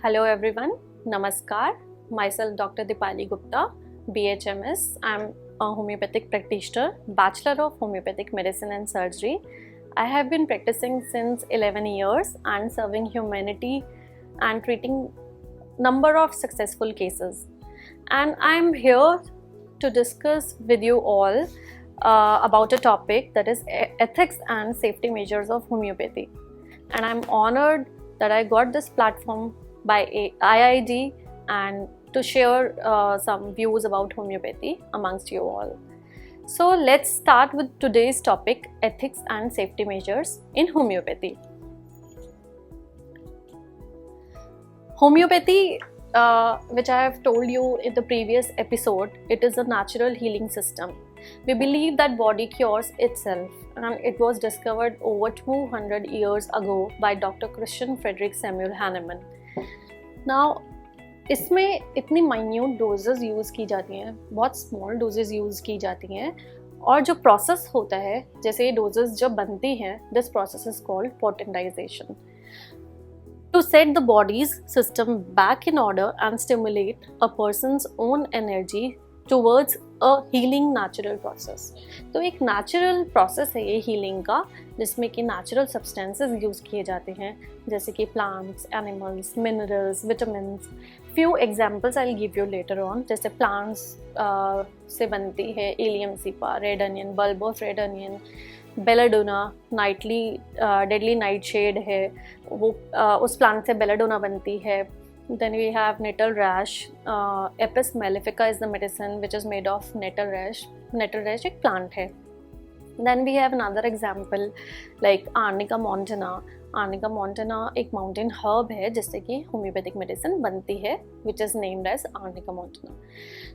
Hello everyone, Namaskar. Myself Dr. Dipali Gupta, BHMS. I'm a homeopathic practitioner, Bachelor of Homeopathic Medicine and Surgery. I have been practicing since 11 years and serving humanity and treating number of successful cases. And I'm here to discuss with you all about a topic that is ethics and safety measures of homeopathy. And I'm honored that I got this platform by IID and to share some views about homeopathy amongst you all. So let's start with today's topic, ethics and safety measures in homeopathy. Homeopathy, which I have told you in the previous episode, it is a natural healing system. We believe that body cures itself, and it was discovered over 200 years ago by Dr. Christian Friedrich Samuel Hahnemann. Now, इसमें इतनी minute doses use की जाती हैं, बहुत small doses use की जाती हैं, और जो प्रोसेस होता है, जैसे ये डोजेस जब बनती हैं, this process is called potentization. To set the body's system back in order and stimulate a person's own energy towards a healing natural process. तो एक natural process है ये healing का, जिसमें कि natural substances use किए जाते हैं, जैसे कि plants, animals, minerals, vitamins. Few examples I'll give you later on. जैसे plants से बनती है allium cepa, red onion, bulb of red onion, belladonna, nightly deadly nightshade है, वो उस प्लांट से बेलाडोना बनती है. Then we have nettle rash. Apis mellifica is the medicine which is made of nettle rash. Nettle rash एक plant है. Then we have another example like arnica montana. Arnica montana एक mountain herb है जिससे कि homeopathic medicine बनती है, which is named as arnica montana.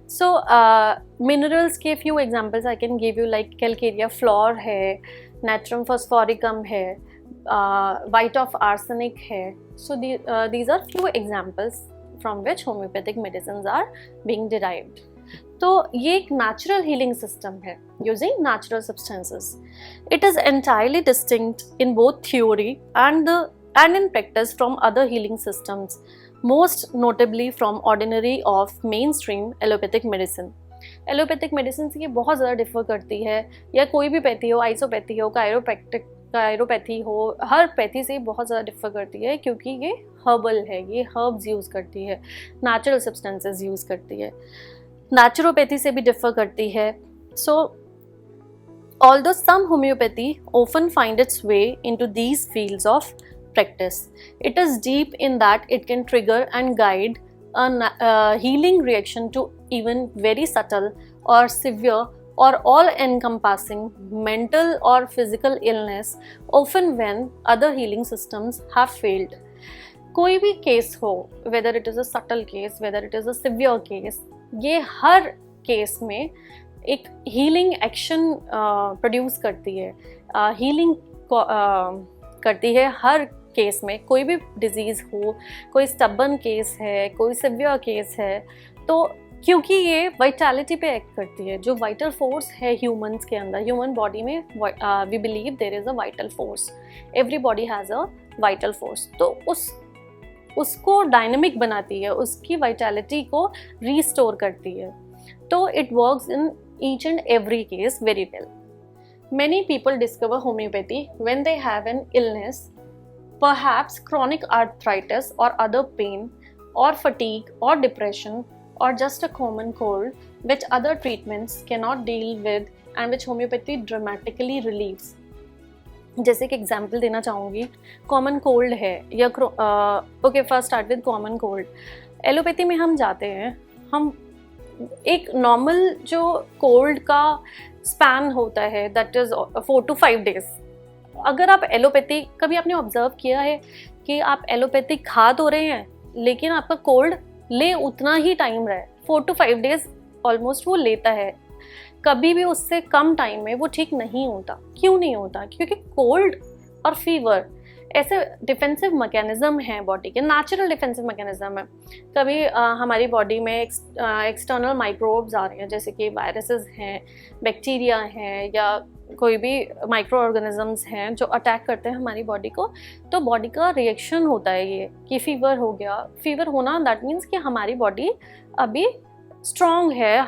So minerals के few examples I can give you, like calcarea fluor है, natrum phosphoricum है, white of arsenic है. So these are few examples from which homeopathic medicine are being derived. तो ये एक natural healing system है using natural substances. It is entirely distinct in both theory and in practice from other healing systems, most notably from ordinary of mainstream allopathic medicine. Allopathic medicine से ये बहुत ज़्यादा differ करती है, या कोई भी पैथी हो, आइसोपैथी हो, कायरोपैथी हो, हर पैथी से बहुत ज़्यादा डिफर करती है, क्योंकि ये हर्बल है, ये हर्ब्स यूज़ करती है, नेचुरल सब्सटेंसेस यूज़ करती है. नेचुरोपैथी से भी डिफर करती है. सो although some homeopathy often find its way into these fields of practice, it is deep in that it can trigger and guide a healing reaction to even very subtle or severe or all-encompassing mental or physical illness, often when other healing systems have failed. कोई भी case हो, whether it is a subtle case, whether it is a severe case, ये हर case में एक healing action produce करती है, healing करती है हर केस में. कोई भी डिजीज़ हो, कोई स्टबर्न केस है, कोई सिवियर केस है, तो क्योंकि ये वाइटैलिटी पे एक्ट करती है, जो वाइटल फोर्स है ह्यूमंस के अंदर, ह्यूमन बॉडी में we believe there is a vital force. Every body has a vital force. तो उसको डायनेमिक बनाती है, उसकी वाइटैलिटी को रीस्टोर करती है. तो it works in each and every case very well. Many people discover homeopathy when they have an illness, perhaps chronic arthritis or other pain, or fatigue or depression, or just a common cold, which other treatments cannot deal with and which homeopathy dramatically relieves. जैसे कि example देना चाहूँगी, common cold है या okay, first start with common cold. Allopathy में हम जाते हैं, हम एक नॉर्मल जो कोल्ड का स्पैन होता है दैट इज़ 4 to 5 days. अगर आप एलोपैथी, कभी आपने ऑब्जर्व किया है कि आप एलोपैथी खा तो रहे हैं लेकिन आपका कोल्ड ले उतना ही टाइम रहे, 4 to 5 days ऑलमोस्ट वो लेता है, कभी भी उससे कम टाइम में वो ठीक नहीं होता। क्यों नहीं होता? क्योंकि कोल्ड और फीवर ऐसे डिफेंसिव मैकेनिज्म हैं बॉडी के, नेचुरल डिफेंसिव मैकेनिज्म है। कभी हमारी बॉडी में एक्सटर्नल माइक्रोब्स आ रहे हैं, जैसे कि वायरसेस हैं, बैक्टीरिया हैं, या कोई भी माइक्रो ऑर्गेनिजम्स हैं जो अटैक करते हैं हमारी बॉडी को, तो बॉडी का रिएक्शन होता है ये कि फीवर हो गया। फीवर होना दैट मीन्स कि हमारी बॉडी अभी स्ट्रॉन्ग है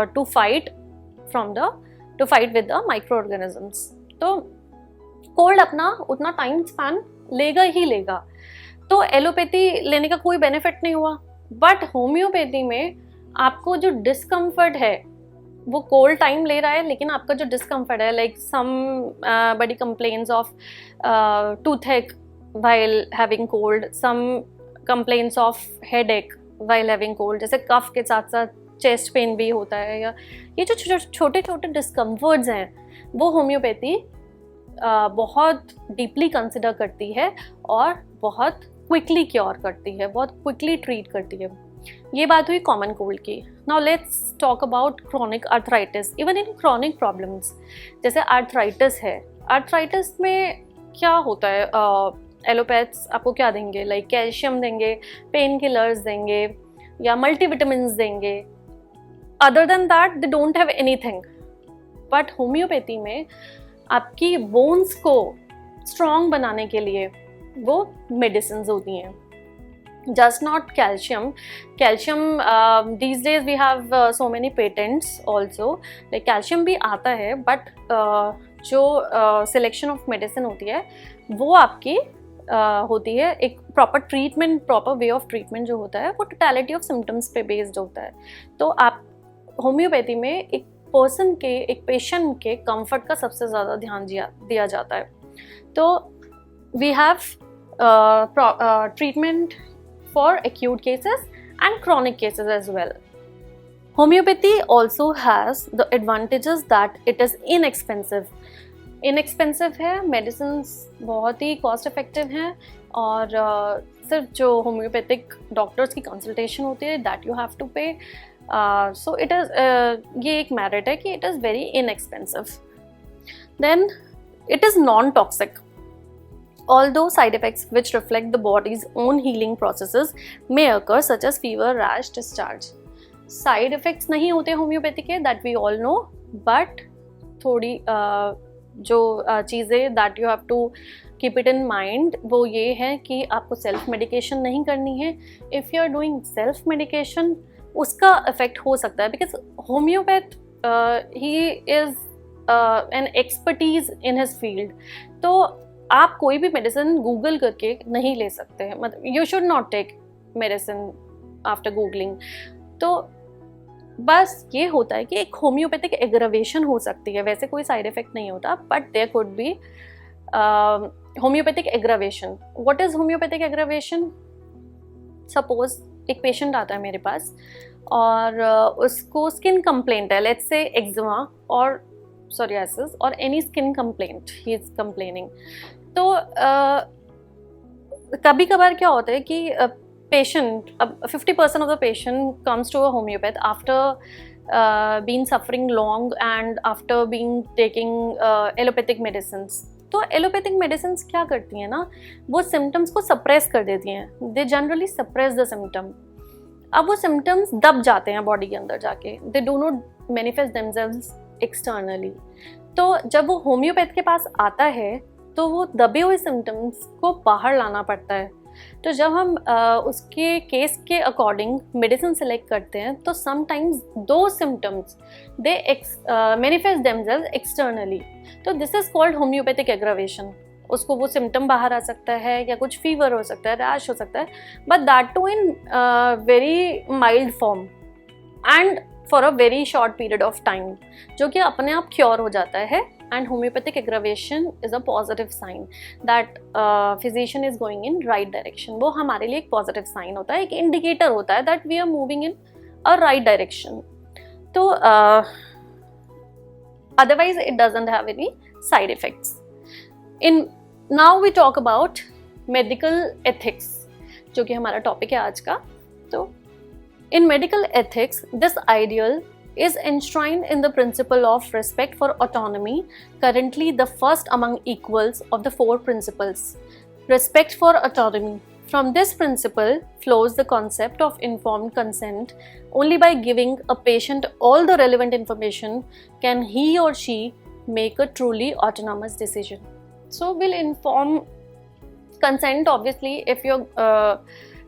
to fight with the microorganisms. तो कोल्ड अपना उतना टाइम स्पैन लेगा ही लेगा। तो एलोपैथी लेने का कोई बेनिफिट नहीं हुआ। बट होम्योपैथी में आपको जो डिस्कम्फर्ट है वो कोल्ड टाइम ले रहा है, लेकिन आपका जो डिस्कम्फर्ट है, like some buddy complains of toothache while having cold, some complains of headache while having cold, जैसे कफ के साथ साथ चेस्ट पेन भी होता है, या ये जो छोटे छोटे डिस्कम्फर्ट्स हैं वो होम्योपैथी बहुत डीपली कंसिडर करती है और बहुत क्विकली क्योर करती है, बहुत क्विकली ट्रीट करती है। ये बात हुई कॉमन कोल्ड की। Now let's talk about chronic arthritis. Even in chronic problems जैसे आर्थराइटिस है, आर्थराइटिस में क्या होता है, एलोपैथ्स आपको क्या देंगे, लाइक कैल्शियम देंगे, पेन किलर्स देंगे, या मल्टीविटामिन्स देंगे। Other than that they don't have anything. But homeopathy में आपकी बोन्स को स्ट्रॉन्ग बनाने के लिए वो मेडिसिन होती हैं, just not calcium. these days we have so many patents also, like calcium भी आता है, बट जो सिलेक्शन ऑफ मेडिसिन होती है वो आपकी होती है एक proper treatment, proper way of treatment जो होता है वो टोटलिटी ऑफ सिम्टम्स पे बेस्ड होता है। तो आप होम्योपैथी में एक पर्सन के, एक पेशेंट के कंफर्ट का सबसे ज़्यादा ध्यान दिया जाता है। तो we have treatment for acute cases and chronic cases as well. Homeopathy also has the advantages that it is inexpensive है, मेडिसिन बहुत ही कॉस्ट इफेक्टिव हैं, और सिर्फ जो होम्योपैथिक डॉक्टर्स की कंसल्टेशन होती है दैट यू हैव टू पे। सो इट इज़ ये एक मेरिट है कि it is very inexpensive. Then it is non toxic, although side effects which reflect the body's own healing processes may occur such as fever, rash, discharge. Side effects नहीं होते homeopathy के, that we all know, but थोड़ी जो चीज़ें that you have to keep it in mind वो ये है कि आपको सेल्फ मेडिकेशन नहीं करनी है। If you are doing self medication उसका इफेक्ट हो सकता है, because homeopath he is an expertise in his field. तो आप कोई भी मेडिसिन गूगल करके नहीं ले सकते हैं, मतलब you should not take medicine after googling. तो बस ये होता है कि एक होम्योपैथिक एग्रावेशन हो सकती है, वैसे कोई साइड इफेक्ट नहीं होता, but there could be homeopathic aggravation. What is homeopathic aggravation? Suppose एक पेशेंट आता है मेरे पास और उसको स्किन कंप्लेंट है, लेट्स से एक्जिमा और सोरियासिस और any skin complaint he is complaining. तो कभी कभार क्या होता है कि पेशेंट, अब 50% of the patient comes to a homeopath after being suffering long and after being taking allopathic medicines. तो एलोपैथिक मेडिसिन क्या करती हैं ना, वो सिम्टम्स को सप्रेस कर देती हैं, they generally suppress the symptom. अब वो सिम्टम्स दब जाते हैं बॉडी के अंदर जाके, they do not manifest themselves externally. तो जब वो होम्योपैथ के पास आता है तो वो दबे हुए सिम्टम्स को बाहर लाना पड़ता है। तो जब हम उसके केस के अकॉर्डिंग मेडिसिन सेलेक्ट करते हैं तो sometimes though symptoms they manifest themselves externally. तो this is called homeopathic aggravation. उसको वो सिम्टम बाहर आ सकता है, या कुछ फीवर हो सकता है, रैश हो सकता है, but that too in very mild form and for a very short period of time, जो कि अपने आप क्योर हो जाता है। And homeopathic aggravation is a positive sign that physician is going in right direction. वो हमारे लिए एक पॉजिटिव साइन होता है, एक इंडिकेटर होता है that we are moving in a right direction. तो otherwise it doesn't have any side effects. In now we talk about medical ethics. जो कि हमारा टॉपिक है आज का। तो इन medical ethics this ideal is enshrined in the principle of respect for autonomy, currently the first among equals of the four principles. Respect for autonomy. From this principle flows the concept of informed consent. Only by giving a patient all the relevant information can he or she make a truly autonomous decision. So we'll inform consent obviously if you're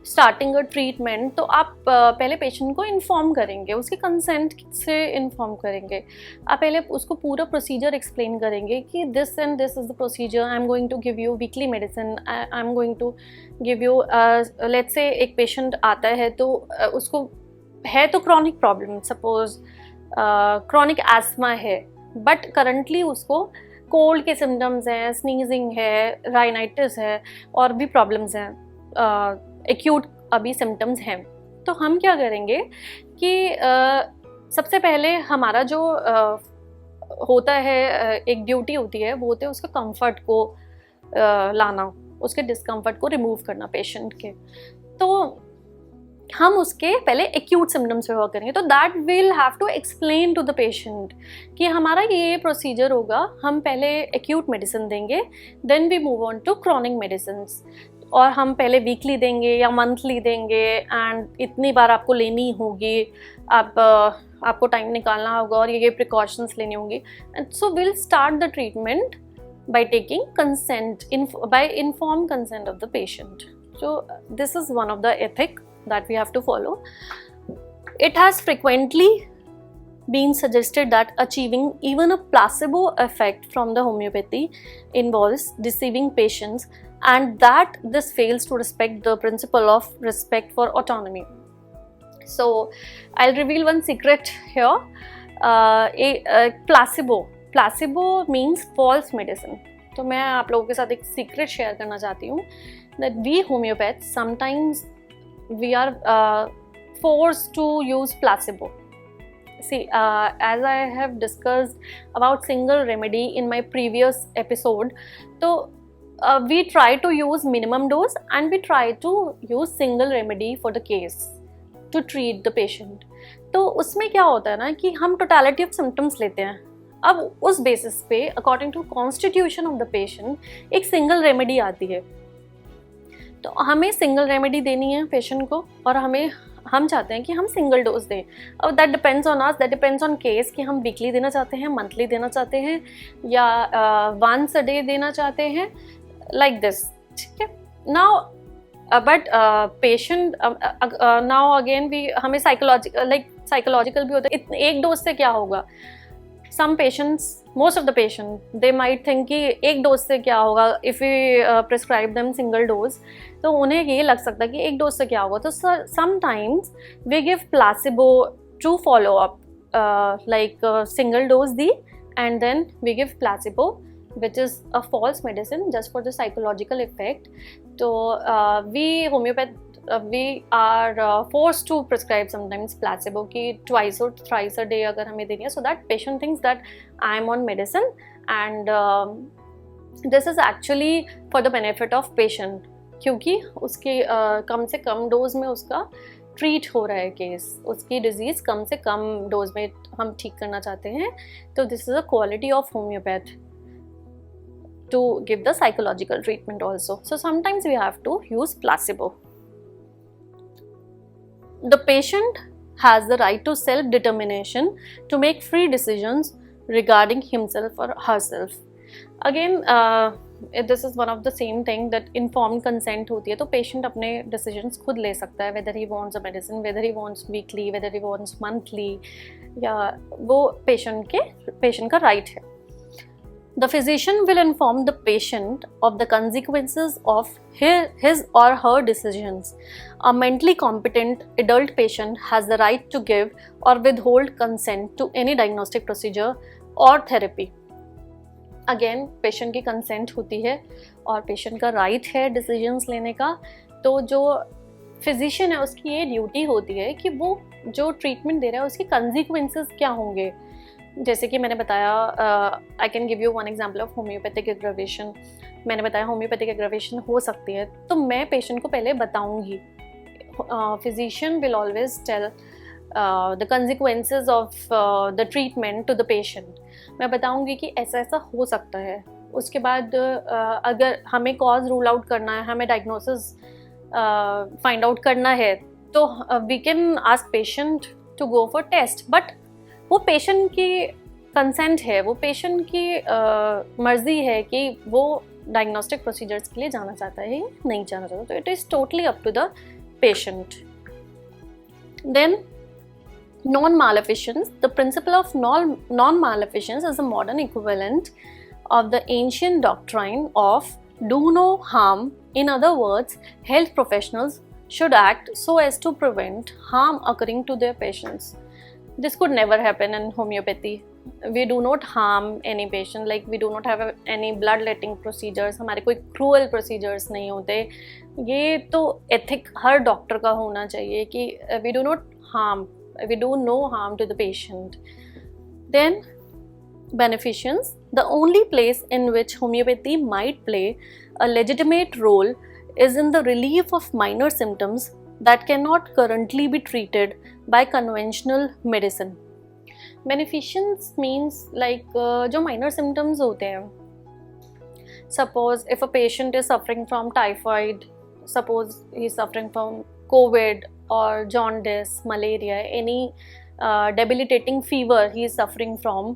starting a treatment, तो आप पहले patient को inform करेंगे, उसके consent से inform करेंगे। आप पहले उसको पूरा प्रोसीजर एक्सप्लेन करेंगे कि this and this is the procedure, I am going to give you weekly medicine, I am going to give you, let's say एक पेशेंट आता है तो उसको है तो chronic problem, suppose chronic asthma है, बट करंटली उसको कोल्ड के सिम्टम्स हैं, स्नीजिंग है, राइनाइटिस है और भी प्रॉब्लम्स हैं, एक्यूट अभी सिम्टम्स हैं। तो हम क्या करेंगे कि सबसे पहले हमारा जो होता है, एक ड्यूटी होती है, वो होता है उसका कंफर्ट को लाना, उसके डिस्कम्फर्ट को रिमूव करना पेशेंट के। तो हम उसके पहले एक्यूट सिम्टम्स पे वर्क करेंगे। तो that will have to explain to the patient कि हमारा ये प्रोसीजर होगा, हम पहले एक्यूट मेडिसिन देंगे, then we move on to chronic medicine, और हम पहले वीकली देंगे या मंथली देंगे, एंड इतनी बार आपको लेनी होगी, आपको टाइम निकालना होगा और ये प्रिकॉशंस लेनी होंगी। And so will start the treatment by taking consent, by informed consent of the patient. So this is one of the ethic that we have to follow. It has frequently been suggested that achieving even a placebo effect from the homeopathy involves deceiving patients, and that this fails to respect the principle of respect for autonomy. So I'll reveal one secret here. Placebo means false medicine. तो मैं आप लोगों के साथ एक secret share करना चाहती हूँ, that we homeopaths sometimes we are forced to use placebo. See, as I have discussed about single remedy in my previous episode, so we try to use minimum dose and we try to use single remedy for the case to treat the patient. तो उसमें क्या होता है ना कि हम totality of symptoms लेते हैं। अब उस बेसिस पे according to constitution of the patient एक सिंगल रेमेडी आती है, तो हमें सिंगल रेमेडी देनी है पेशेंट को, और हम चाहते हैं कि हम सिंगल डोज दें। और that depends on us, that depends on case कि हम वीकली देना चाहते हैं, मंथली देना चाहते हैं, या वंस अ डे देना चाहते हैं, लाइक दिस। ठीक है, now but patient now again भी हमें साइकोलॉजिकल भी होता है, एक डोज से क्या होगा। Some patients, most of the patients, they might think कि एक डोज से क्या होगा, if we prescribe them single dose, तो उन्हें ये लग सकता है कि एक डोज से क्या होगा। तो sometimes we give placebo to follow up, like single dose the, and then we give placebo, which is a false medicine just for the psychological effect. तो we homeopath we are forced to prescribe sometimes placebo कि twice or thrice a day अगर हमें देनी है, so that patient thinks that I am on medicine, and this is actually for the benefit of patient, क्योंकि उसकी कम से कम dose में उसका ट्रीट हो रहा है केस, उसकी डिजीज़ कम से कम डोज में हम ठीक करना चाहते हैं। तो this is a quality of homeopath to give the psychological treatment also. So sometimes we have to use placebo. The patient has the right to self-determination to make free decisions regarding himself or herself. Again, this is one of the same thing that informed consent होती है, तो patient अपने decisions खुद ले सकता है, whether he wants a medicine, whether he wants weekly, whether he wants monthly, या वो patient का right है। The physician will inform the patient of the consequences of his or her decisions. A mentally competent adult patient has the right to give or withhold consent to any diagnostic procedure or therapy. Again, patient की consent होती है और patient का right है decisions लेने का। तो जो physician है उसकी ये ड्यूटी होती है कि वो जो treatment दे रहा है उसके consequences क्या होंगे। जैसे कि मैंने बताया, आई can give you one example of homeopathic aggravation. मैंने बताया होम्योपैथिक एग्रावेशन हो सकती है, तो मैं पेशेंट को पहले बताऊंगी. Physician will always tell the consequences of the treatment to the patient. मैं बताऊंगी कि ऐसा ऐसा हो सकता है. उसके बाद अगर हमें कॉज रूल आउट करना है, हमें डायग्नोसिस फाइंड आउट करना है, तो we can ask patient to go for test. But वो पेशेंट की कंसेंट है, वो पेशेंट की मर्जी है कि वो डायग्नोस्टिक प्रोसीजर्स के लिए जाना चाहता है या नहीं जाना चाहता. तो it is totally up to the patient. Then non-maleficence. The principle of non-maleficence is a modern equivalent of the ancient doctrine of do no harm. In other words, health professionals should act so as to prevent harm occurring to their patients. This could never happen in homeopathy. We do not harm any patient, like we do not have any bloodletting procedures. हमारे कोई cruel procedures नहीं होते. ये तो ethic हर doctor का होना चाहिए कि we do not harm, we do no harm to the patient. Then beneficence. The only place in which homeopathy might play a legitimate role is in the relief of minor symptoms that cannot currently be treated by conventional medicine. Beneficence means like जो minor symptoms होते हैं. Suppose if a patient is suffering from typhoid, suppose he is suffering from COVID or jaundice, malaria, any debilitating fever he is suffering from,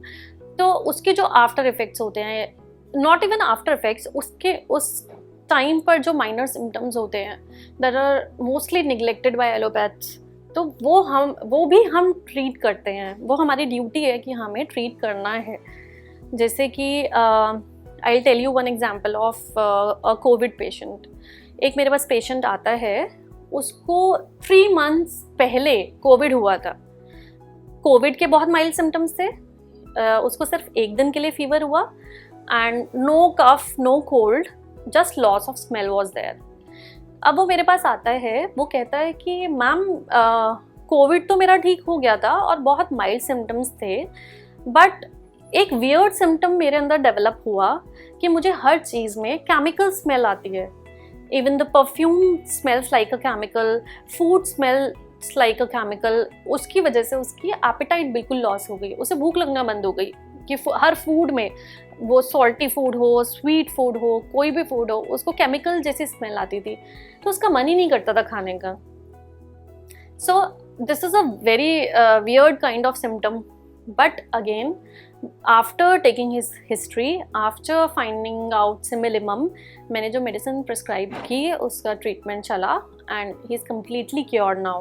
तो उसके जो after effects होते हैं, not even after effects, उसके उस time पर जो minor symptoms होते हैं that are mostly neglected by allopaths, तो वो भी हम ट्रीट करते हैं. वो हमारी ड्यूटी है कि हमें ट्रीट करना है. जैसे कि I will tell you one example of a Covid patient. एक मेरे पास पेशेंट आता है, उसको 3 months पहले कोविड हुआ था. कोविड के बहुत माइल्ड सिम्टम्स थे, उसको सिर्फ 1 दिन के लिए फीवर हुआ and no cough, no cold, just loss of smell was there. अब वो मेरे पास आता है, वो कहता है कि मैम कोविड तो मेरा ठीक हो गया था और बहुत माइल्ड सिम्टम्स थे, बट एक वियर्ड सिम्टम मेरे अंदर डेवलप हुआ कि मुझे हर चीज़ में केमिकल स्मेल आती है. Even the perfume smells like a chemical, food smells like a chemical. उसकी वजह से उसकी appetite बिल्कुल लॉस हो गई, उसे भूख लगना बंद हो गई कि हर फूड में, वो सॉल्टी फूड हो, स्वीट फूड हो, कोई भी फूड हो, उसको केमिकल जैसी स्मेल आती थी, तो उसका मन ही नहीं करता था खाने का. So this is a very weird kind of symptom. But again after taking his history, after finding out similimum, मैंने जो मेडिसिन प्रिस्क्राइब की उसका ट्रीटमेंट चला and he is completely cured now.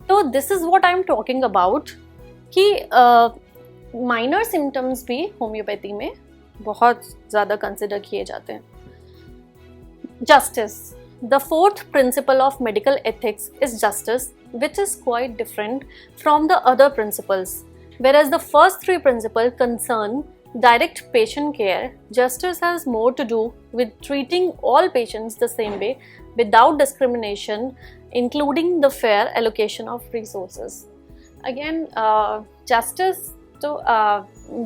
तो this is what I am talking about कि minor symptoms भी homeopathy में बहुत ज़्यादा कंसिडर किए जाते हैं. Justice. The fourth principle of medical ethics is justice, which is quite different from the other principles. Whereas the first 3 principles concern direct patient care, justice has more to do with treating all patients the same way without discrimination, including the fair allocation of resources. Again, justice, so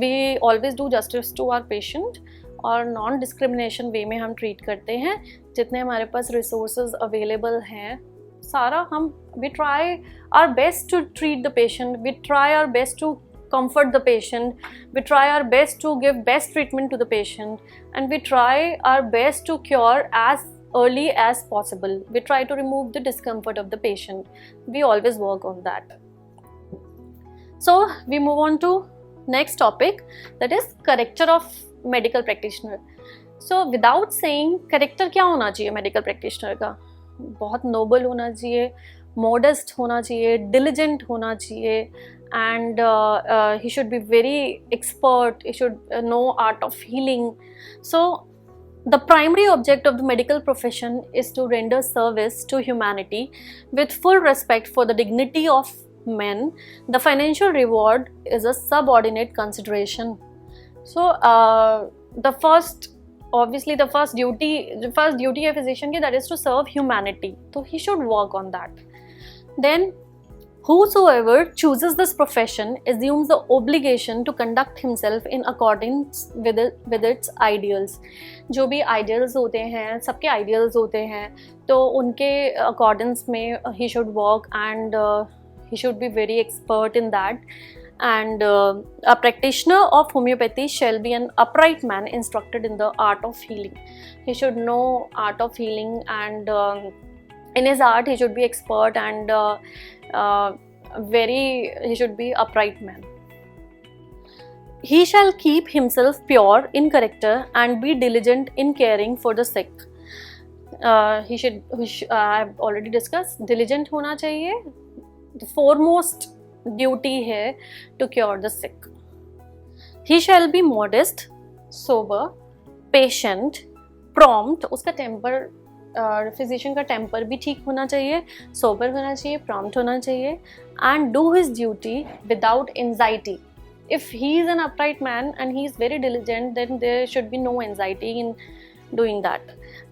we always do justice to our patient और non discrimination वे में हम treat करते हैं. जितने हमारे पास resources available हैं सारा हम we try our best to treat the patient, we try our best to comfort the patient, we try our best to give best treatment to the patient, and we try our best to cure as early as possible. We try to remove the discomfort of the patient. We always work on that. So we move on to next topic, that is character of medical practitioner. So without saying, character क्या होना चाहिए medical practitioner का? बहुत Nobel होना चाहिए, modest होना चाहिए, diligent होना चाहिए, and he should be very expert, he should know art of healing. So the primary object of the medical profession is to render service to humanity with full respect for the dignity of men. The financial reward is a subordinate consideration. So the first duty of physician that is to serve humanity, so he should work on that. Then Whosoever chooses this profession assumes the obligation to conduct himself in accordance with its ideals. जो भी ideals होते हैं, सबके ideals होते हैं, तो उनके accordance में he should work and he should be very expert in that. And a practitioner of homeopathy shall be an upright man instructed in the art of healing. He should know art of healing, and in his art he should be expert, and he should be upright man. He shall keep himself pure in character and be diligent in caring for the sick. I've already discussed, diligent होना चाहिए. The foremost duty है to cure the sick. He shall be modest, sober, patient, prompt. उसका temper, physician का temper भी ठीक होना चाहिए, sober होना चाहिए, प्रॉम्प्ट होना चाहिए, and do his duty without anxiety. If he is an upright man and he is very diligent, then there should be no anxiety in doing that.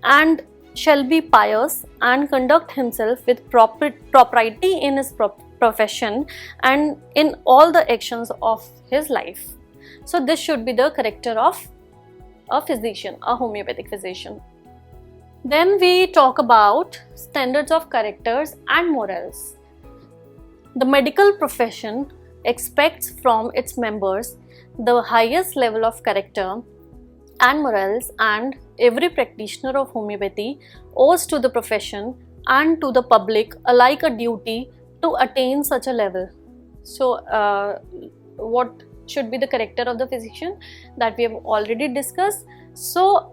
And shall be pious and conduct himself with propriety in his profession and in all the actions of his life. So this should be the character of a physician, a homeopathic physician. Then we talk about standards of characters and morals. The medical profession expects from its members the highest level of character and morals, and every practitioner of homeopathy owes to the profession and to the public alike a duty to attain such a level. So what should be the character of the physician, that we have already discussed. So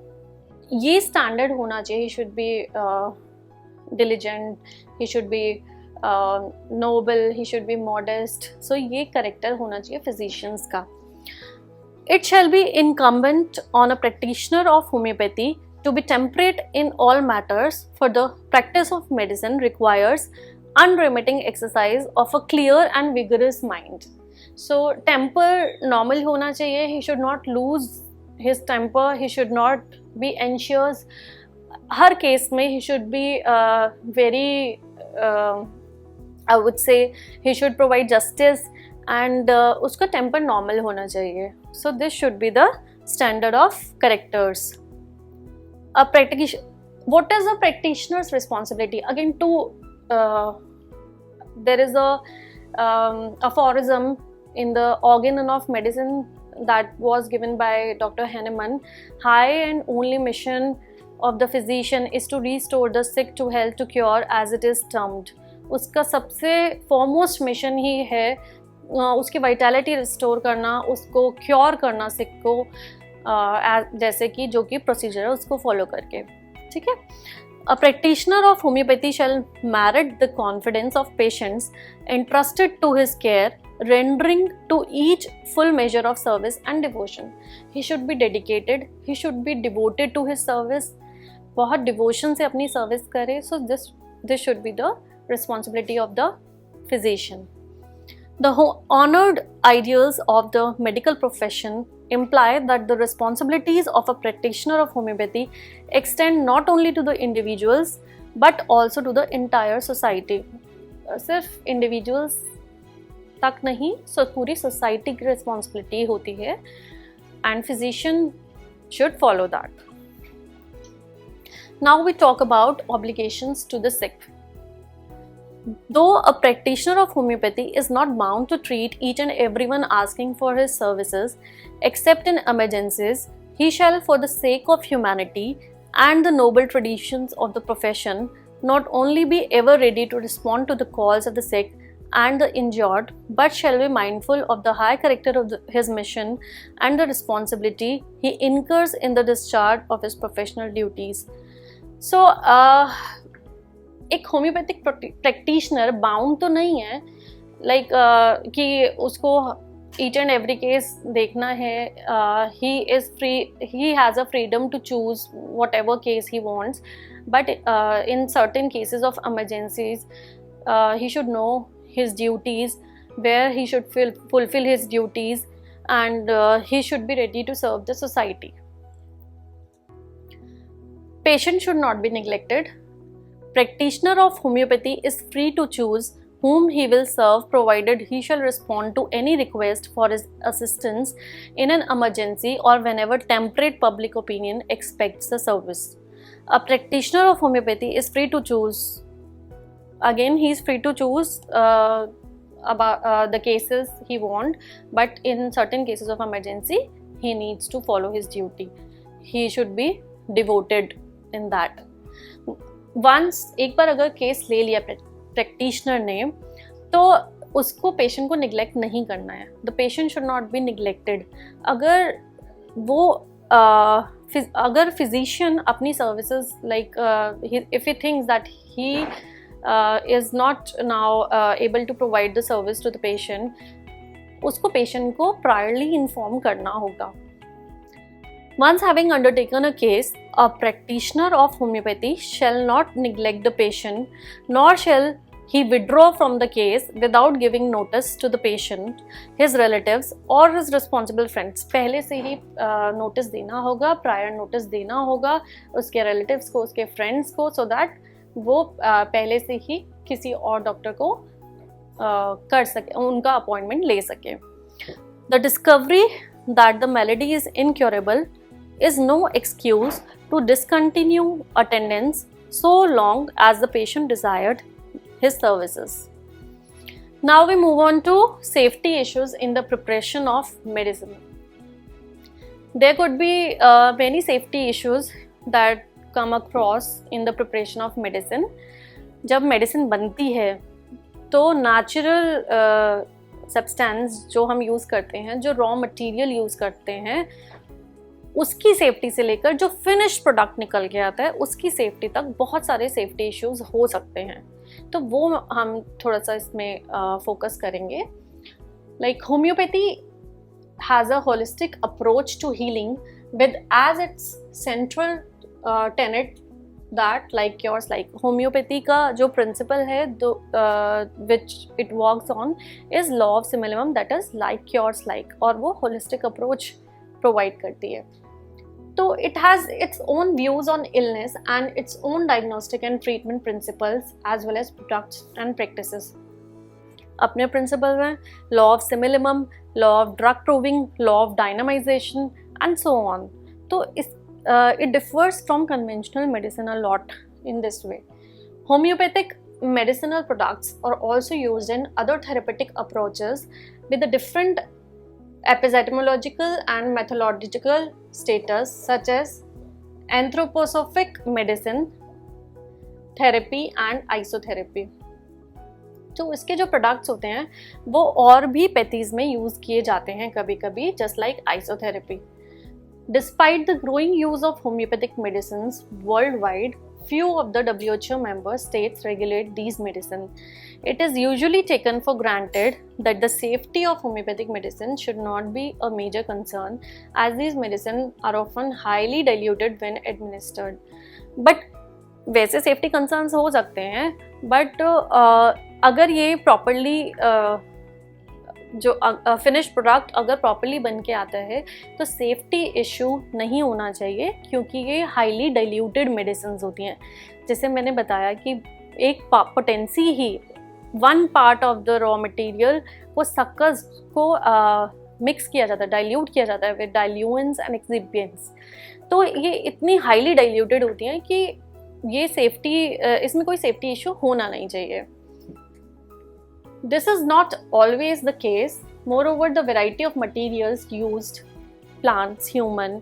ये standard होना चाहिए. He should be diligent, he should be noble, he should be modest. So ये character होना चाहिए physicians का. It shall be incumbent on a practitioner of homeopathy to be temperate in all matters, for the practice of medicine requires unremitting exercise of a clear and vigorous mind. So temper normal होना चाहिए. He should not lose his temper, he should not be anxious. Her case में he should be very I would say he should provide justice, and उसका temper normal होना चाहिए. So this should be the standard of characters. What is a practitioner's responsibility? Again, there is a aphorism in the Organ of Medicine that was given by Dr. Hahnemann. High and only mission of the physician is to restore the sick to health, to cure as it is termed. उसका सबसे foremost mission ही है उसकी vitality restore करना, उसको cure करना sick को, जैसे कि जो कि procedure है उसको follow करके. ठीक है. A practitioner of homeopathy shall merit the confidence of patients entrusted to his care, rendering to each full measure of service and devotion. He should be dedicated, he should be devoted to his service, बहुत devotion से अपनी service करे. So this should be the responsibility of the physician. The honored ideals of the medical profession imply that the responsibilities of a practitioner of homeopathy extend not only to the individuals but also to the entire society. सिर्फ individuals तक नहीं, पूरी society की responsibility होती है, and physician should follow that. Now we talk about obligations to the sick. Though a practitioner of homeopathy is not bound to treat each and everyone asking for his services, except in emergencies, he shall, for the sake of humanity and the noble traditions of the profession, not only be ever ready to respond to the calls of the sick and the injured, but shall be mindful of the high character of his mission and the responsibility he incurs in the discharge of his professional duties. So, एक homeopathic practitioner bound तो नहीं है like कि उसको each and every case देखना है. He is free, he has a freedom to choose whatever case he wants, but in certain cases of emergencies he should know his duties, where he should fulfill his duties, and he should be ready to serve the society. Patient should not be neglected. Practitioner of homeopathy is free to choose whom he will serve, provided he shall respond to any request for his assistance in an emergency or whenever temperate public opinion expects the service. A practitioner of homeopathy is free to choose. Again, he is free to choose about the cases he want, but in certain cases of emergency, he needs to follow his duty. He should be devoted in that. Once एक बार अगर case ले लिया practitioner ने, तो उसको patient को neglect नहीं करना है. The patient should not be neglected. अगर फिजिशियन अपनी services like if he thinks that he is not now able to provide the service to the patient, उसको पेशेंट को प्रायरली इन्फॉर्म करना होगा. Once having undertaken a case, a practitioner of homeopathy shall not neglect the patient, nor shall he withdraw from the case without giving notice to the patient, his relatives or his responsible friends. पहले से ही notice देना होगा, prior notice देना होगा उसके relatives को, उसके friends को, so that वो पहले से ही किसी और डॉक्टर को कर सके, उनका अपॉइंटमेंट ले सके. The discovery that the malady is incurable is no excuse to discontinue attendance so long as the patient desired his services. Now we move on to safety issues in the preparation of medicine. There could be many safety issues that come across in the preparation of medicine. जब medicine बनती है तो natural substance जो हम use करते हैं, जो raw material use करते हैं, उसकी सेफ्टी से लेकर जो फिनिश प्रोडक्ट निकल के आता है उसकी सेफ्टी तक बहुत सारे सेफ्टी इश्यूज हो सकते हैं. तो वो हम थोड़ा सा इसमें फोकस करेंगे. Like homeopathy has a holistic approach to healing with as its central tenet that like cures like. Homeopathy का जो प्रिंसिपल है which it works on is law of similium, that is like cures like, और वो holistic approach provide करती है. तो it has its own views on illness and its own diagnostic and treatment principles as well as products and practices. अपने principles हैं law of simillimum, law of drug proving, law of dynamization and so on. तो it differs from conventional medicine a lot in this way. Homeopathic medicinal products are also used in other therapeutic approaches with a different epistemological and methodological status, such as anthroposophic medicine, therapy and isotherapy. तो इसके जो products होते हैं वो और भी pathies में use किए जाते हैं कभी कभी, just like isotherapy. Despite the growing use of homeopathic medicines worldwide, few of the WHO member states regulate these medicines. It is usually taken for granted that the safety of homeopathic medicine should not be a major concern, as these medicines are often highly diluted when administered. But वैसे safety concerns हो सकते हैं, but अगर ये properly जो finish product अगर properly बन के आता है तो सेफ्टी इशू नहीं होना चाहिए, क्योंकि ये हाईली डाइल्यूटेड मेडिसिन होती हैं. जैसे मैंने बताया कि एक potency he one part of the raw material को सक्कर्स को मिक्स किया जाता है, डाइल्यूट किया जाता है विद डाइल्यूएंट्स एंड एक्सिपिएंट्स. तो ये इतनी हाईली डाइल्यूटेड होती हैं कि ये सेफ्टी इसमें कोई सेफ्टी इशू होना नहीं चाहिए. This is not always the case. Moreover, the variety of materials used, plants, human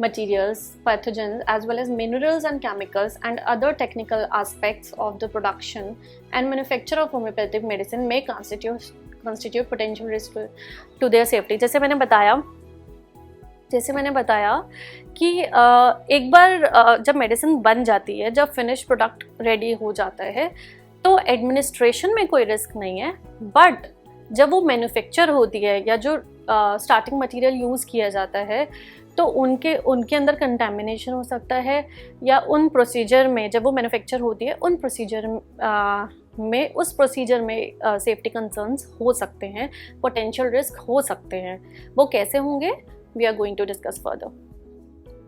materials, pathogens, as well as minerals and chemicals and other technical aspects of the production and manufacture of homeopathic medicine may constitute potential risk to their safety. जैसे मैंने बताया कि एक बार जब medicine बन जाती है, जब फिनिश प्रोडक्ट रेडी हो जाता है, तो एडमिनिस्ट्रेशन में कोई रिस्क नहीं है. बट जब वो मैन्युफैक्चर होती है या जो स्टार्टिंग मटेरियल यूज़ किया जाता है, तो उनके अंदर कंटेमिनेशन हो सकता है, या उन प्रोसीजर में जब वो मैन्युफैक्चर होती है उस प्रोसीजर में सेफ्टी कंसर्न्स हो सकते हैं, पोटेंशियल रिस्क हो सकते हैं. वो कैसे होंगे, we are going to discuss further.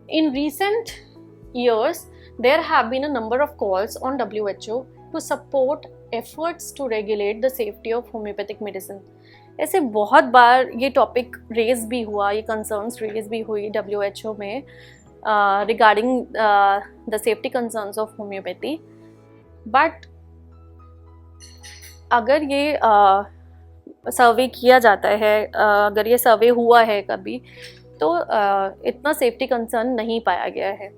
In recent years, There have been a number of calls on WHO to support efforts to regulate the safety of homeopathic medicine. ऐसे बहुत बार ये टॉपिक रेज भी हुआ, ये कंसर्न्स रेज भी हुई WHO में regarding the safety concerns of homeopathy. But अगर ये सर्वे किया जाता है, अगर ये सर्वे हुआ है कभी, तो इतना सेफ्टी कंसर्न नहीं पाया गया है.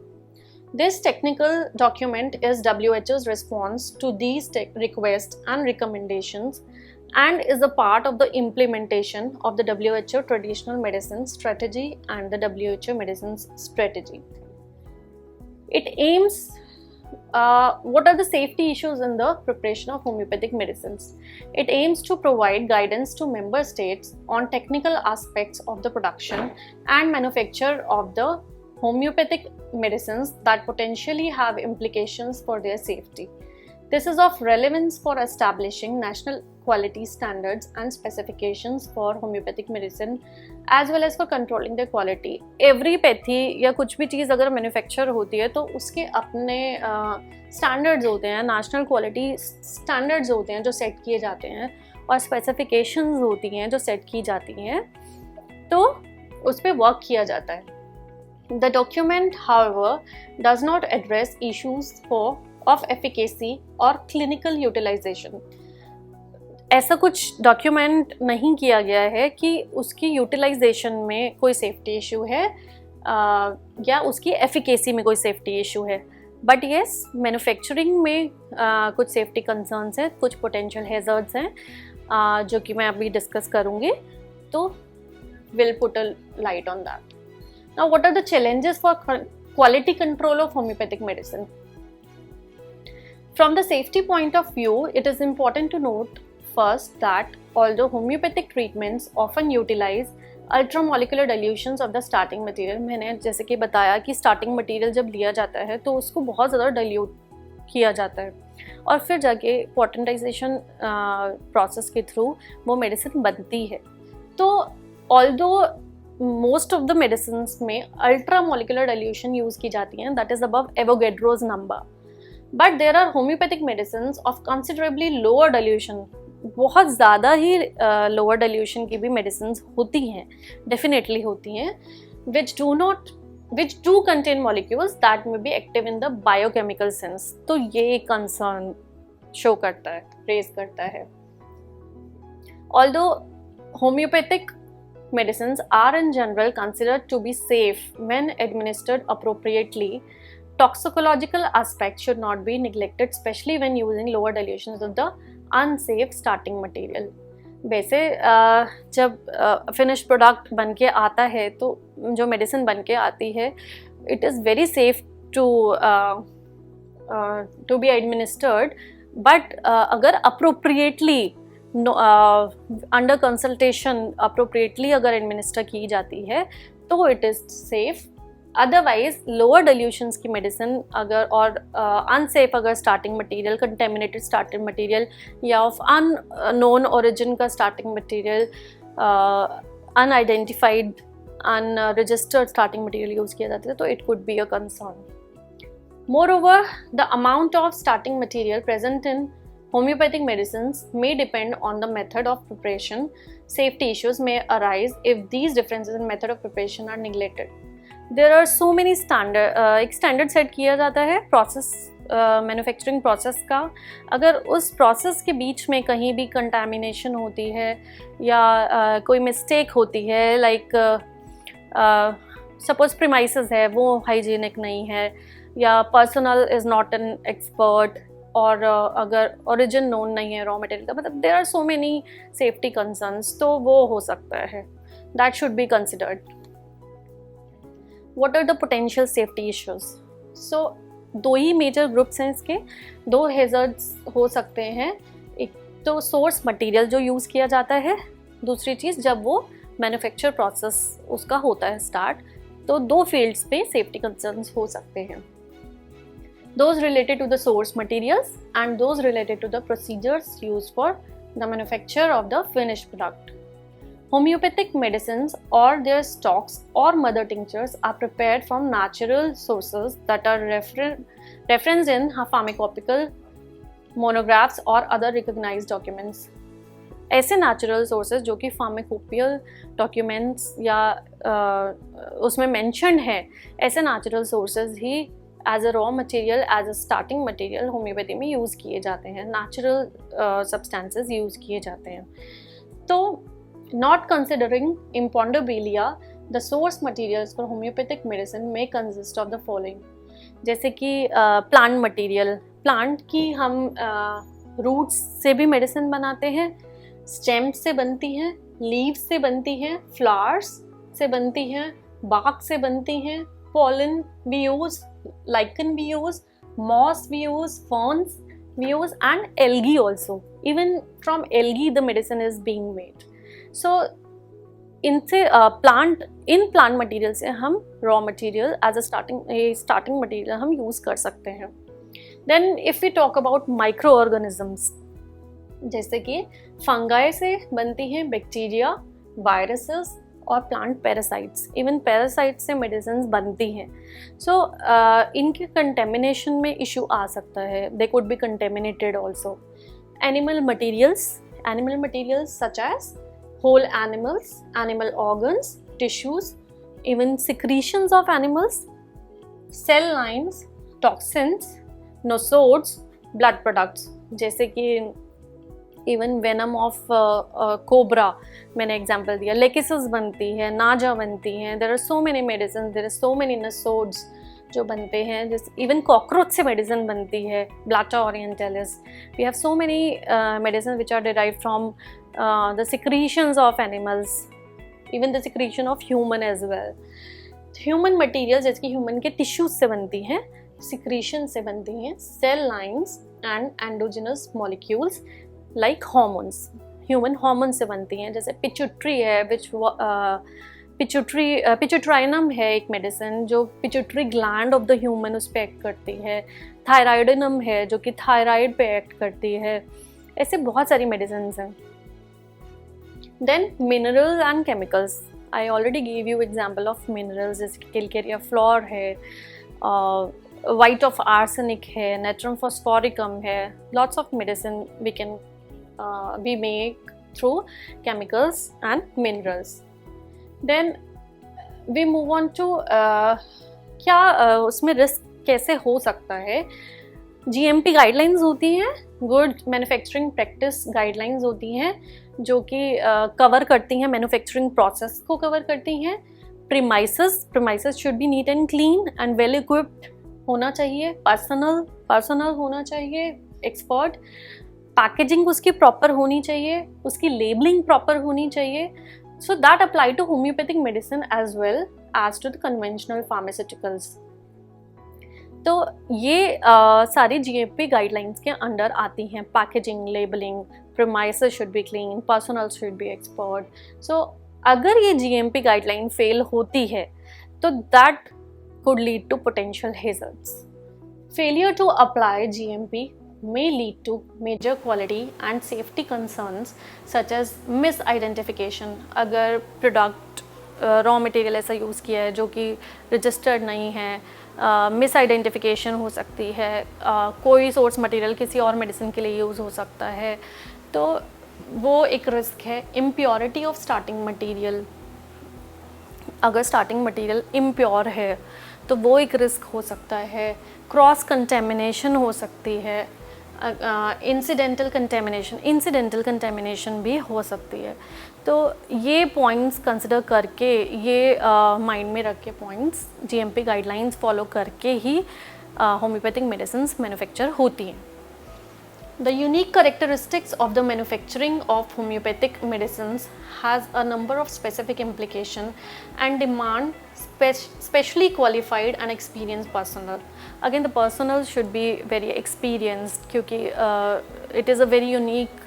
This technical document is WHO's response to these requests and recommendations and is a part of the implementation of the WHO Traditional Medicine Strategy and the WHO Medicines Strategy. It aims what are the safety issues in the preparation of homeopathic medicines? It aims to provide guidance to member states on technical aspects of the production and manufacture of the homeopathic medicines that potentially have implications for their safety. This is of relevance for establishing national quality standards and specifications for homeopathic medicine as well as for controlling their quality. Every pathy या कुछ भी चीज़ अगर manufacture होती है तो उसके अपने standards होते हैं, नेशनल क्वालिटी स्टैंडर्ड्स होते हैं जो सेट किए जाते हैं और स्पेसिफिकेशंस होती हैं जो सेट की जाती हैं, तो उस पर वर्क किया जाता है. The document, however, does not address issues of efficacy or clinical utilization. ऐसा कुछ डॉक्यूमेंट नहीं किया गया है कि उसकी यूटिलाइजेशन में कोई सेफ्टी इशू है या उसकी एफिकेसी में कोई सेफ्टी इशू है. बट येस, मैन्युफैक्चरिंग में कुछ सेफ्टी कंसर्न्स हैं, कुछ पोटेंशियल हैज़र्ड्स हैं जो कि मैं अभी डिस्कस करूँगी, तो will put a light on that. Now, what are the challenges for quality control of homeopathic medicine? From the safety point of view, it is important to note first that although homeopathic treatments often utilize ultramolecular dilutions of the starting material, मैंने जैसे कि बताया कि starting material जब लिया जाता है तो उसको बहुत ज़्यादा dilute किया जाता है और फिर जाके potentization process के through वो medicine बनती है. तो although most of the medicines में ultra molecular dilution use की जाती हैं, that is above Avogadro's number, but there are homeopathic medicines of considerably lower dilution, बहुत ज़्यादा ही lower dilution की भी medicines होती हैं, definitely होती हैं, which do contain molecules that may be active in the biochemical sense. तो ये concern show करता है, raise करता है. Although homeopathic medicines are in general considered to be safe when administered appropriately, toxicological aspects should not be neglected, especially when using lower dilutions of the unsafe starting material. वैसे जब finished product बन के आता है तो जो medicine बन के आती है, it is very safe to be administered, but अगर appropriately अंडर कंसल्टेशन अप्रोप्रिएटली अगर एडमिनिस्टर की जाती है तो it is safe. Otherwise lower dilutions की मेडिसिन अगर और अनसेफ अगर starting material, contaminated starting material या ऑफ अननोन ओरिजिन का starting material, unidentified unregistered starting material use किया जाता है तो it could be a concern. Moreover, the amount of starting material present in homeopathic medicines may depend on the method of preparation. Safety issues may arise if these differences in method of preparation are neglected. There are so many एक standard set किया जाता है process manufacturing process का. अगर उस process के बीच में कहीं भी कंटामिनेशन होती है या कोई मिस्टेक होती है, लाइक सपोज प्रीमाइसेस है वो हाइजीनिक नहीं है या personal is not an expert, और अगर ओरिजिन नोन नहीं है रॉ मटेरियल का, मतलब there are so many safety concerns, तो वो हो सकता है, that should be considered. What are the potential safety issues? So दो ही मेजर ग्रुप्स हैं इसके, दो हैज़र्ड्स हो सकते हैं. एक तो सोर्स मटेरियल जो यूज़ किया जाता है, दूसरी चीज़ जब वो मैन्युफैक्चर प्रोसेस उसका होता है स्टार्ट, तो दो फील्ड्स पे सेफ्टी कंसर्न्स हो सकते हैं. Those related to the source materials and those related to the procedures used for the manufacture of the finished product. Homeopathic medicines or their stocks or mother tinctures are prepared from natural sources that are referenced in pharmacopoeial monographs or other recognized documents. ऐसे natural sources जो कि pharmacopoeial documents या उसमें mentioned है, ऐसे natural sources ही as a raw material, as a starting material homeopathy में use किए जाते हैं, नेचुरल सब्सटेंसेस यूज़ किए जाते हैं. तो नॉट कंसिडरिंग इम्पोंडोबेलिया, the source materials for homeopathic medicine में कंसिस्ट ऑफ द फॉलोइंग. जैसे कि प्लांट मटेरियल, प्लांट की हम रूट्स से भी मेडिसिन बनाते हैं, स्टेम्स से बनती हैं, लीव्स से बनती हैं, फ्लावर्स से बनती हैं, बाक से बनती हैं, pollen we use, lichen we use, moss we use, ferns we use, and algae also. Even from algae the medicine is being made. So इनसे इन प्लांट मटेरियल से हम raw material as a starting material हम use कर सकते हैं. Then if we talk about microorganisms, जैसे कि fungi से बनती हैं बैक्टीरिया, वायरसेस और प्लांट पैरासाइट्स. इवन पैरासाइट्स से मेडिसिन बनती हैं. सो इनके कंटेमिनेशन में इशू आ सकता है. They could be contaminated also. Animal materials such as whole animals, animal organs, tissues, even secretions of animals, cell lines, toxins, nosodes, blood products. जैसे कि even venom of cobra मैंने example दिया, लेकिसिस बनती है, नाजा बनती हैं. There are so many medicines, there are so many nosodes जो बनते हैं. जैसे इवन कॉकरोच से मेडिसिन बनती है, Blatta orientalis. We have so many medicine which are derived from the secretions of animals, even the secretion of human as well. Human materials जैसे कि human के tissues से बनती हैं, secretion से बनती हैं, cell lines and endogenous molecules like hormones. Human hormones से बनती हैं, जैसे pituitary है, which pituitrinum है एक मेडिसिन जो pituitary gland of the human उस पर एक्ट करती है. थायराइडिनम है जो कि थायराइड पे एक्ट करती है. ऐसे बहुत सारी मेडिसिन हैं. Then minerals and chemicals. I already gave you example of minerals जैसे Calcarea floor है, white of arsenic है, natrum phosphoricum है. Lots of medicine we can we make through chemicals and minerals. Then we move on to क्या उसमें risk कैसे हो सकता है. GMP गाइडलाइंस होती हैं, गुड मैन्युफैक्चरिंग प्रैक्टिस गाइडलाइंस होती हैं जो कि कवर करती हैं, मैन्युफैक्चरिंग प्रोसेस को कवर करती हैं. Premises should B neat and clean and well equipped होना चाहिए. पर्सनल होना चाहिए, एक्सपर्ट. पैकेजिंग उसकी प्रॉपर होनी चाहिए, उसकी लेबलिंग प्रॉपर होनी चाहिए. So that apply to homeopathic medicine as well as to the conventional pharmaceuticals. तो ये सारी GMP गाइडलाइंस के अंडर आती हैं. Packaging, labelling, premises should be clean, personnel should be expert. So अगर ये GMP गाइडलाइन फेल होती है तो that could lead to potential hazards. Failure to apply GMP may lead to major quality and safety concerns such as misidentification. अगर product raw material ऐसा use किया है जो कि रजिस्टर्ड नहीं है, मिसआइडेंटिफिकेशन हो सकती है, कोई सोर्स मटेरियल किसी और मेडिसिन के लिए यूज़ हो सकता है, तो वो एक रिस्क है. इम्प्योरिटी ऑफ स्टार्टिंग मटेरियल, अगर स्टार्टिंग मटेरियल इम्प्योर है तो वो एक रिस्क हो सकता है. क्रॉस कंटेमिनेशन हो सकती है. इंसिडेंटल कंटेमिनेशन भी हो सकती है. तो ये पॉइंट्स कंसिडर करके, ये माइंड में रख के पॉइंट्स GMP गाइडलाइंस फॉलो करके ही होम्योपैथिक मेडिसिन मैन्युफैक्चर होती हैं. The unique characteristics of the manufacturing of homeopathic medicines has a number of specific implications and demand specially qualified and experienced personnel. Again, the personnel should be very experienced क्योंकि it is a very unique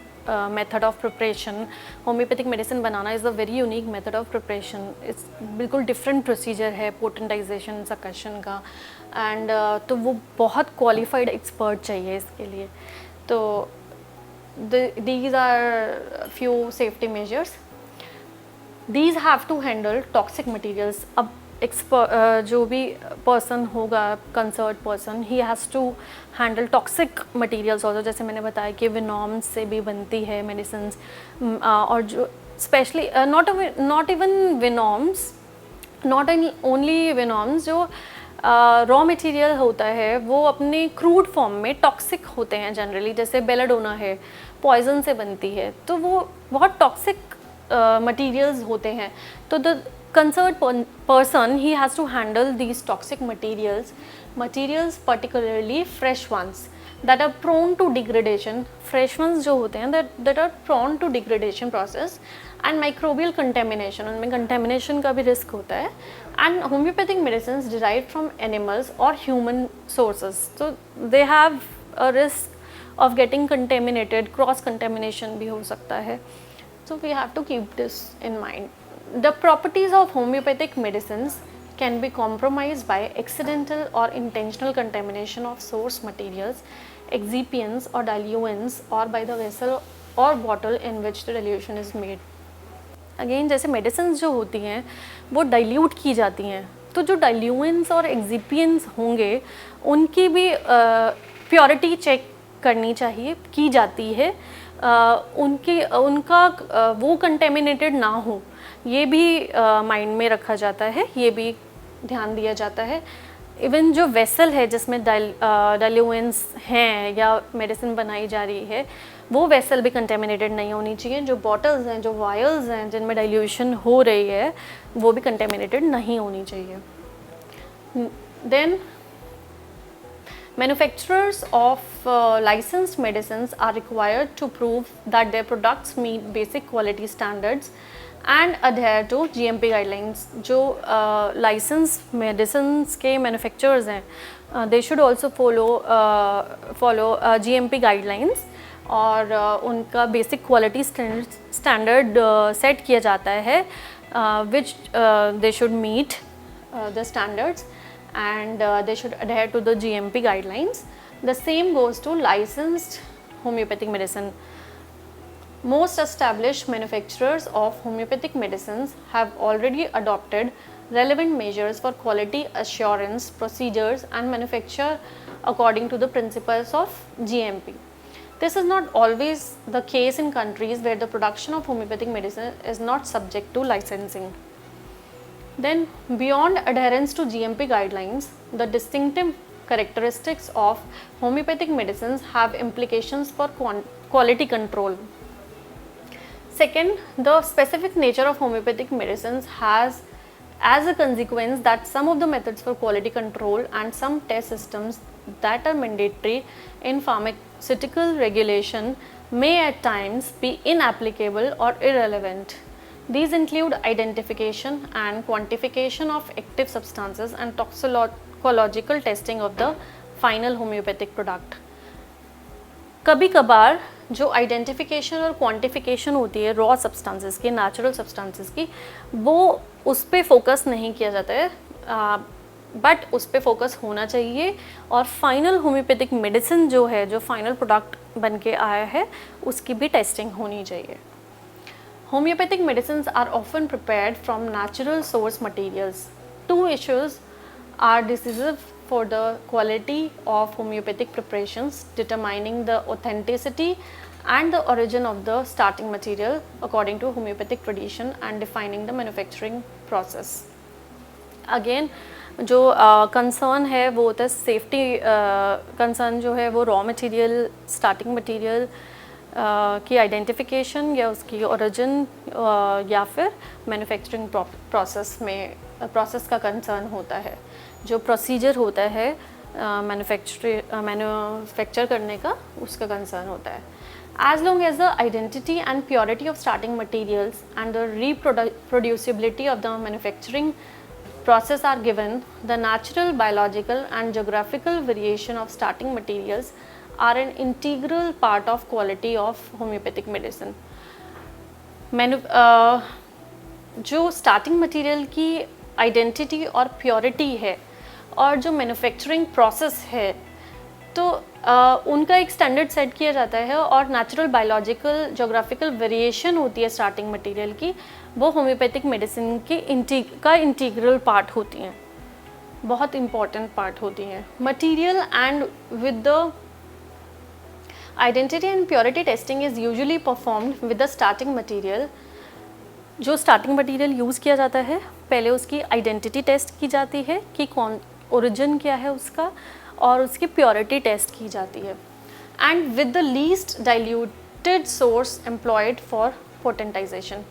method of preparation. Homeopathic medicine banana is a very unique method of preparation. It's बिल्कुल different procedure है potentization, succussion का, and तो वो बहुत qualified expert चाहिए इसके लिए. तो these are few safety measures. These have to handle toxic materials. अब जो भी पर्सन होगा concern person, he has to handle toxic materials also, जैसे मैंने बताया कि विनॉम्स से भी बनती है मेडिसिन, और जो specially not even venoms, not only venoms, जो रॉ मटेरियल होता है वो अपने क्रूड फॉर्म में टॉक्सिक होते हैं जनरली, जैसे बेलाडोना है पॉइजन से बनती है, तो वो बहुत टॉक्सिक मटेरियल्स होते हैं। तो the concerned person, he has to handle these toxic materials particularly fresh ones that are prone to degradation, fresh ones जो होते हैं that are prone to degradation process and microbial contamination, उनमें contamination का भी risk होता है, and homeopathic medicines derived from animals or human sources, so they have a risk of getting contaminated, cross contamination भी हो सकता है, so we have to keep this in mind. The properties of homeopathic medicines can be compromised by accidental or intentional contamination of source materials, excipients or diluents, or by the vessel or bottle in which the dilution is made. Again, जैसे medicines जो होती हैं वो dilute की जाती हैं, तो जो diluents और excipients होंगे उनकी भी purity check करनी चाहिए, की जाती है, उनका वो कंटेमिनेटेड ना हो, ये भी माइंड में रखा जाता है, ये भी ध्यान दिया जाता है। इवन जो वेसल है जिसमें डाइल्यूएंट्स हैं या मेडिसिन बनाई जा रही है, वो वेसल भी कंटेमिनेटेड नहीं होनी चाहिए। जो बॉटल्स हैं, जो वायल्स हैं जिनमें डाइल्यूशन हो रही है, वो भी कंटेमिनेटेड नहीं होनी चाहिए। Then manufacturers of licensed medicines are required to prove that their products meet basic quality standards and adhere to GMP guidelines. जो licensed medicines के manufacturers हैं, they should also follow GMP guidelines, और उनका basic quality standard set किया जाता है, which they should meet the standards, and they should adhere to the GMP guidelines. The same goes to licensed homeopathic medicine. Most established manufacturers of homeopathic medicines have already adopted relevant measures for quality assurance procedures and manufacture according to the principles of GMP. This is not always the case in countries where the production of homeopathic medicine is not subject to licensing. Then, beyond adherence to GMP guidelines, the distinctive characteristics of homeopathic medicines have implications for quality control. Second, the specific nature of homeopathic medicines has as a consequence that some of the methods for quality control and some test systems that are mandatory in pharmaceutical regulation may at times be inapplicable or irrelevant. These include identification and quantification of active substances and toxicological testing of the final homeopathic product. कभी कभार जो identification और quantification होती है raw substances की, natural substances की, वो उस पर फोकस नहीं किया जाता है, बट उस पर फोकस होना चाहिए, और फाइनल होम्योपैथिक मेडिसिन जो है, जो फाइनल प्रोडक्ट बन के आया है, उसकी भी टेस्टिंग होनी चाहिए। Homeopathic medicines are often prepared from natural source materials. Two issues are decisive for the quality of homeopathic preparations: determining the authenticity and the origin of the starting material according to homeopathic tradition, and defining the manufacturing process. Again, जो concern है वो होता है safety concern, जो है वो raw material, starting material की identification या उसकी ओरिजिन या फिर मैन्युफैक्चरिंग प्रोसेस का कंसर्न होता है। जो प्रोसीजर होता है मैन्युफैक्चर करने का, उसका कंसर्न होता है। As long as the identity and purity of starting materials and the reproducibility of the manufacturing process are given, the natural, biological and geographical variation of starting materials are an integral part of quality of homeopathic medicine. जो starting material की identity और purity है, और जो manufacturing process है, तो उनका एक स्टैंडर्ड सेट किया जाता है और नेचुरल बायोलॉजिकल जोग्राफिकल वेरिएशन होती है स्टार्टिंग मटेरियल की, वो होम्योपैथिक मेडिसिन की इंटीग्रल पार्ट होती हैं, बहुत इंपॉर्टेंट पार्ट होती हैं। Material and with the identity and purity testing is usually performed with the starting material. जो स्टार्टिंग मटेरियल यूज़ किया जाता है, पहले उसकी आइडेंटिटी टेस्ट की जाती है कि कौन ओरिजिन क्या है उसका, और उसकी प्योरिटी टेस्ट की जाती है, and with the least diluted source employed for potentization.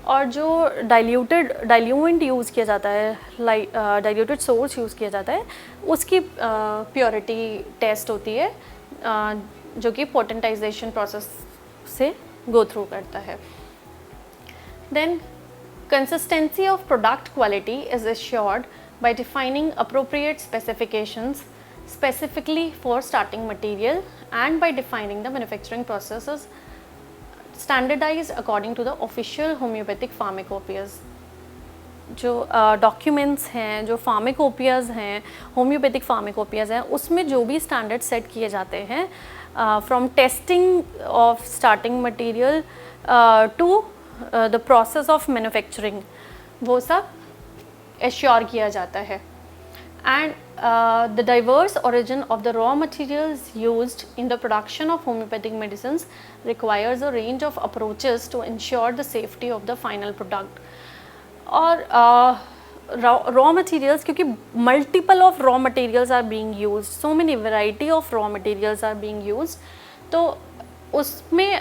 और जो डाइल्यूएंट यूज़ किया जाता है, डाइल्यूटेड सोर्स यूज़ किया जाता है, उसकी प्योरिटी टेस्ट होती है, जो कि पोटेंटाइजेशन प्रोसेस से गो थ्रू करता है। Then consistency of product quality is assured by defining appropriate specifications specifically for starting material and by defining the manufacturing processes standardized according to the official homeopathic pharmacopoeias। जो documents हैं, जो फार्मेकोपियाज हैं, homeopathic फार्मेकोपियाज हैं, उसमें जो भी स्टैंडर्ड सेट किए जाते हैं from testing of starting material to the process of manufacturing, वो सब एश्योर किया जाता है। And the diverse origin of the raw materials used in the production of homeopathic medicines requires a range of approaches to ensure the safety of the final product. और raw materials, क्योंकि multiple of raw materials are being used, so many variety of raw materials are being used, तो उसमें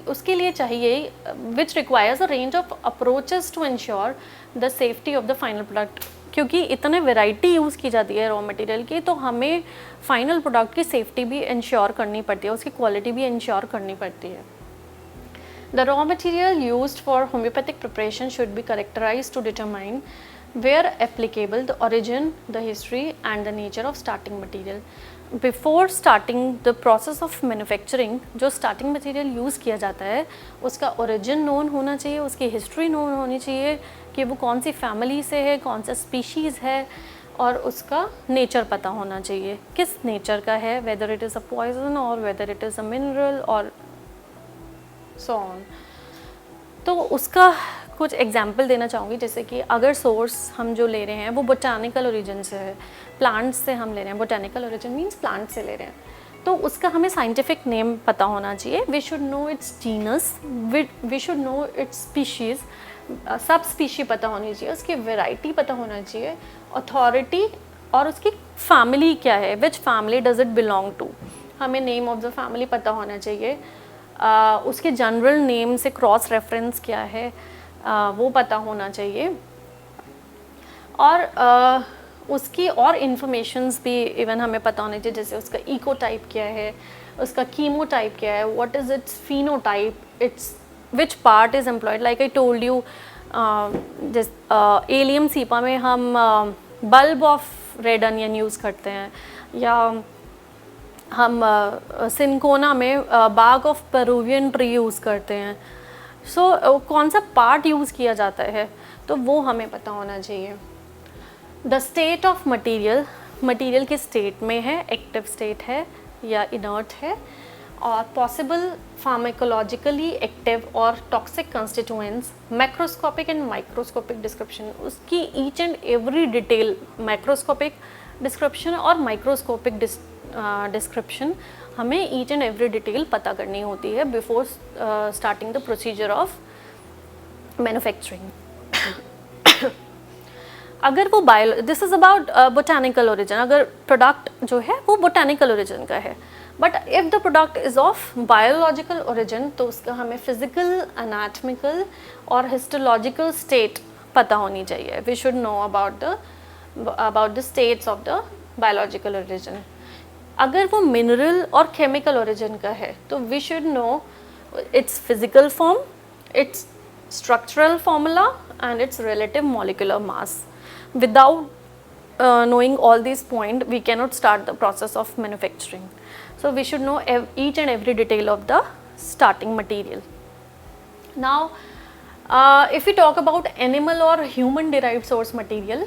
उसके लिए चाहिए which requires a range of approaches to ensure the safety of the final product. क्योंकि इतने variety use की जाती है रॉ मटेरियल की, तो हमें फाइनल प्रोडक्ट की सेफ्टी भी इंश्योर करनी पड़ती है, उसकी क्वालिटी भी इंश्योर करनी पड़ती है। The raw material used for homeopathic preparation should be characterized to determine, where applicable, the origin, the history and the nature of starting material. Before starting the process of manufacturing, जो starting material use किया जाता है उसका origin known होना चाहिए, उसकी history known होनी चाहिए कि वो कौन सी family से है, कौन सा species है, और उसका nature पता होना चाहिए, किस nature का है, whether it is a poison or whether it is a mineral or so on। तो उसका कुछ एग्जाम्पल देना चाहूँगी, जैसे कि अगर सोर्स हम जो ले रहे हैं वो बोटानिकल ओरिजिन से है, प्लांट्स से हम ले रहे हैं, बोटानिकल ओरिजिन मीन्स प्लांट से ले रहे हैं, तो उसका हमें साइंटिफिक नेम पता होना चाहिए। We should know its genus, we should know its species, subspecies पता होनी चाहिए, उसकी वैरायटी पता होना चाहिए, अथॉरिटी, और उसकी फैमिली क्या है, which family does it belong to, हमें नेम ऑफ द फैमिली पता होना चाहिए, उसके जनरल नेम से क्रॉस रेफरेंस क्या है वो पता होना चाहिए, और उसकी और इन्फॉर्मेशंस भी इवन हमें पता होनी चाहिए, जैसे उसका इको टाइप क्या है, उसका कीमो टाइप क्या है, what is it's phenotype, it's which part is employed, like I told you, जिस एलियम सीपा में हम bulb of red onion use करते हैं, या हम सिनकोना में बाग ऑफ पेरुवियन ट्री यूज़ करते हैं। सो कौन सा पार्ट यूज़ किया जाता है तो वो हमें पता होना चाहिए। The state of material, material किस स्टेट में है, एक्टिव स्टेट है या इनर्ट है, और पॉसिबल फार्माकोलॉजिकली एक्टिव और toxic constituents, macroscopic and microscopic description, उसकी each and every detail, macroscopic description और माइक्रोस्कोपिक डिस्क्रिप्शन, हमें ईच एंड एवरी डिटेल पता करनी होती है before starting the procedure of manufacturing. अगर वो this is about botanical origin, अगर प्रोडक्ट जो है वो बोटानिकल ओरिजिन का है, but if the product is of biological origin तो उसका हमें फिजिकल, एनाटमिकल और हिस्टोलॉजिकल स्टेट पता होनी चाहिए। We should know about the states of the biological origin. अगर वो मिनरल और केमिकल ओरिजिन का है तो we should know its physical form, its structural formula and its relative molecular mass. Without knowing all these points, we cannot start the process of manufacturing. So we should know each and every detail of the starting material. Now, if we talk about animal or human derived source material,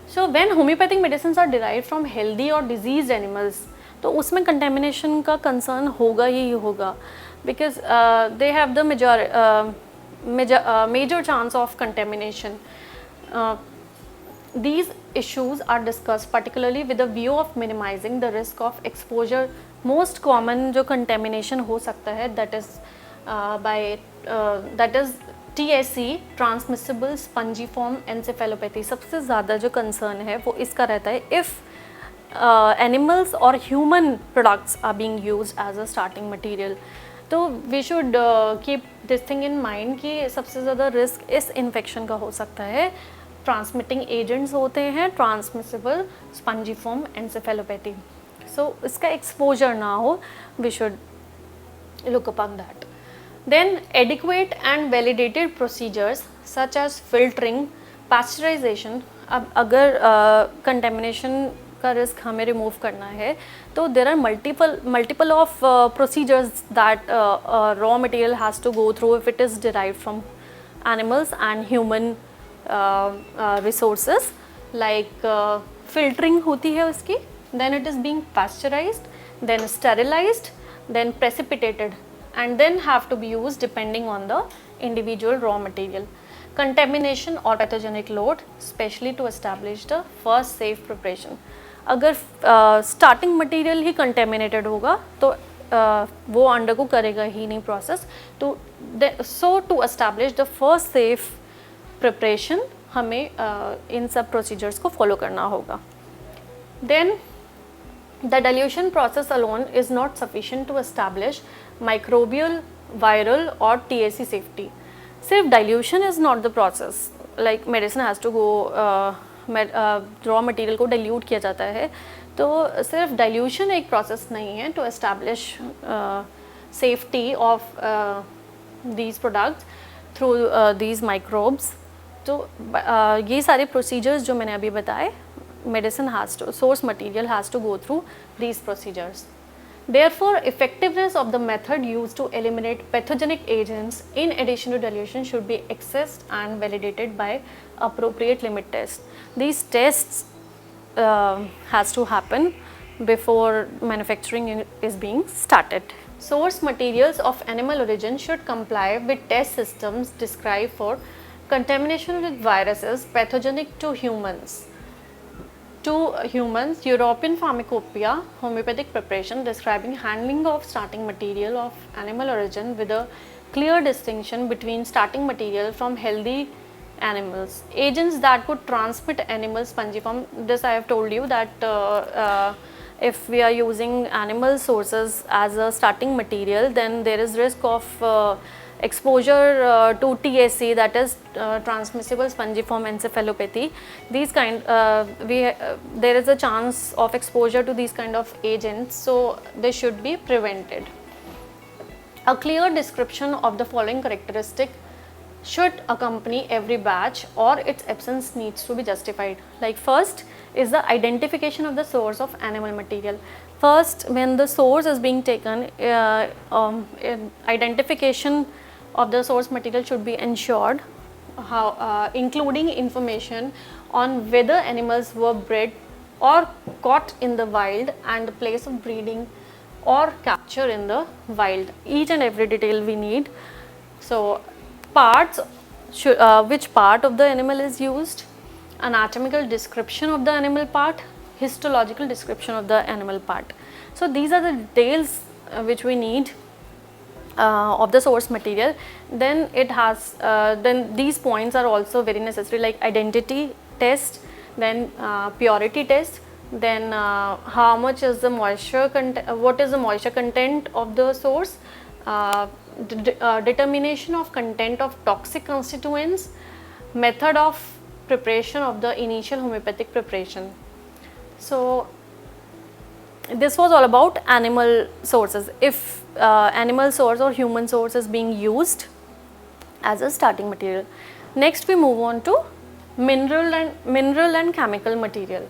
so when homeopathic medicines are derived from healthy or diseased animals, तो उसमें contamination का concern होगा ही होगा, because they have the major chance of contamination. These issues are discussed particularly with a view of minimizing the risk of exposure. Most common जो contamination हो सकता है that is TSE, transmissible spongiform encephalopathy. सबसे ज़्यादा जो concern है वो इसका रहता है if animals or human products are being used as a starting material. तो we should keep this thing in mind कि सबसे ज़्यादा रिस्क इस इन्फेक्शन का हो सकता है. ट्रांसमिटिंग एजेंट्स होते हैं ट्रांसमिसिबल स्पंजिफॉर्म एन्सेफेलोपैथी. सो इसका एक्सपोजर ना हो, we should look upon that. Then adequate and validated procedures such as filtering, pasteurization. अब अगर contamination का रिस्क हमें रिमूव करना है तो there are multiple of procedures that raw material has to go through if it is derived from animals and human resources. Like filtering होती है उसकी, then it is being pasteurized, then sterilized, then precipitated, and then have to be used depending on the individual raw material. Contamination or pathogenic load, especially to establish the first safe preparation. अगर starting material ही contaminated होगा तो वो undergo करेगा ही नहीं process. तो so to establish the first safe preparation हमें इन सब procedures को follow करना होगा. Then the dilution process alone is not sufficient to establish microbial, viral or TSE safety. सिर्फ dilution is not the process. Like medicine has to go raw material को dilute किया जाता है, तो सिर्फ dilution एक process नहीं है to establish safety of these products through these microbes. तो ये सारे procedures जो मैंने अभी बताए, medicine has to, source material has to go through these procedures. Therefore, effectiveness of the method used to eliminate pathogenic agents in addition to dilution should be assessed and validated by appropriate limit tests. These tests has to happen before manufacturing is being started. Source materials of animal origin should comply with test systems described for contamination with viruses pathogenic to humans. To humans, European Pharmacopoeia, homeopathic preparation describing handling of starting material of animal origin with a clear distinction between starting material from healthy animals. Agents that could transmit animal spongiform. This I have told you that if we are using animal sources as a starting material, then there is risk of exposure to TSE, that is transmissible spongiform encephalopathy. These there is a chance of exposure to these kind of agents, so they should be prevented. A clear description of the following characteristic should accompany every batch or its absence needs to be justified. Like first is the identification of the source of animal material. First, when the source is being taken, identification of the source material should be ensured, including information on whether animals were bred or caught in the wild and the place of breeding or capture in the wild. Each and every detail we need. So parts, which part of the animal is used, anatomical description of the animal part, histological description of the animal part. So these are the details which we need of the source material. Then it has then these points are also very necessary, like identity test, then purity test, then how much is the moisture content, what is the moisture content of the source, determination of content of toxic constituents, method of preparation of the initial homeopathic preparation. So this was all about animal sources. If animal source or human source is being used as a starting material. Next we move on to mineral and chemical material.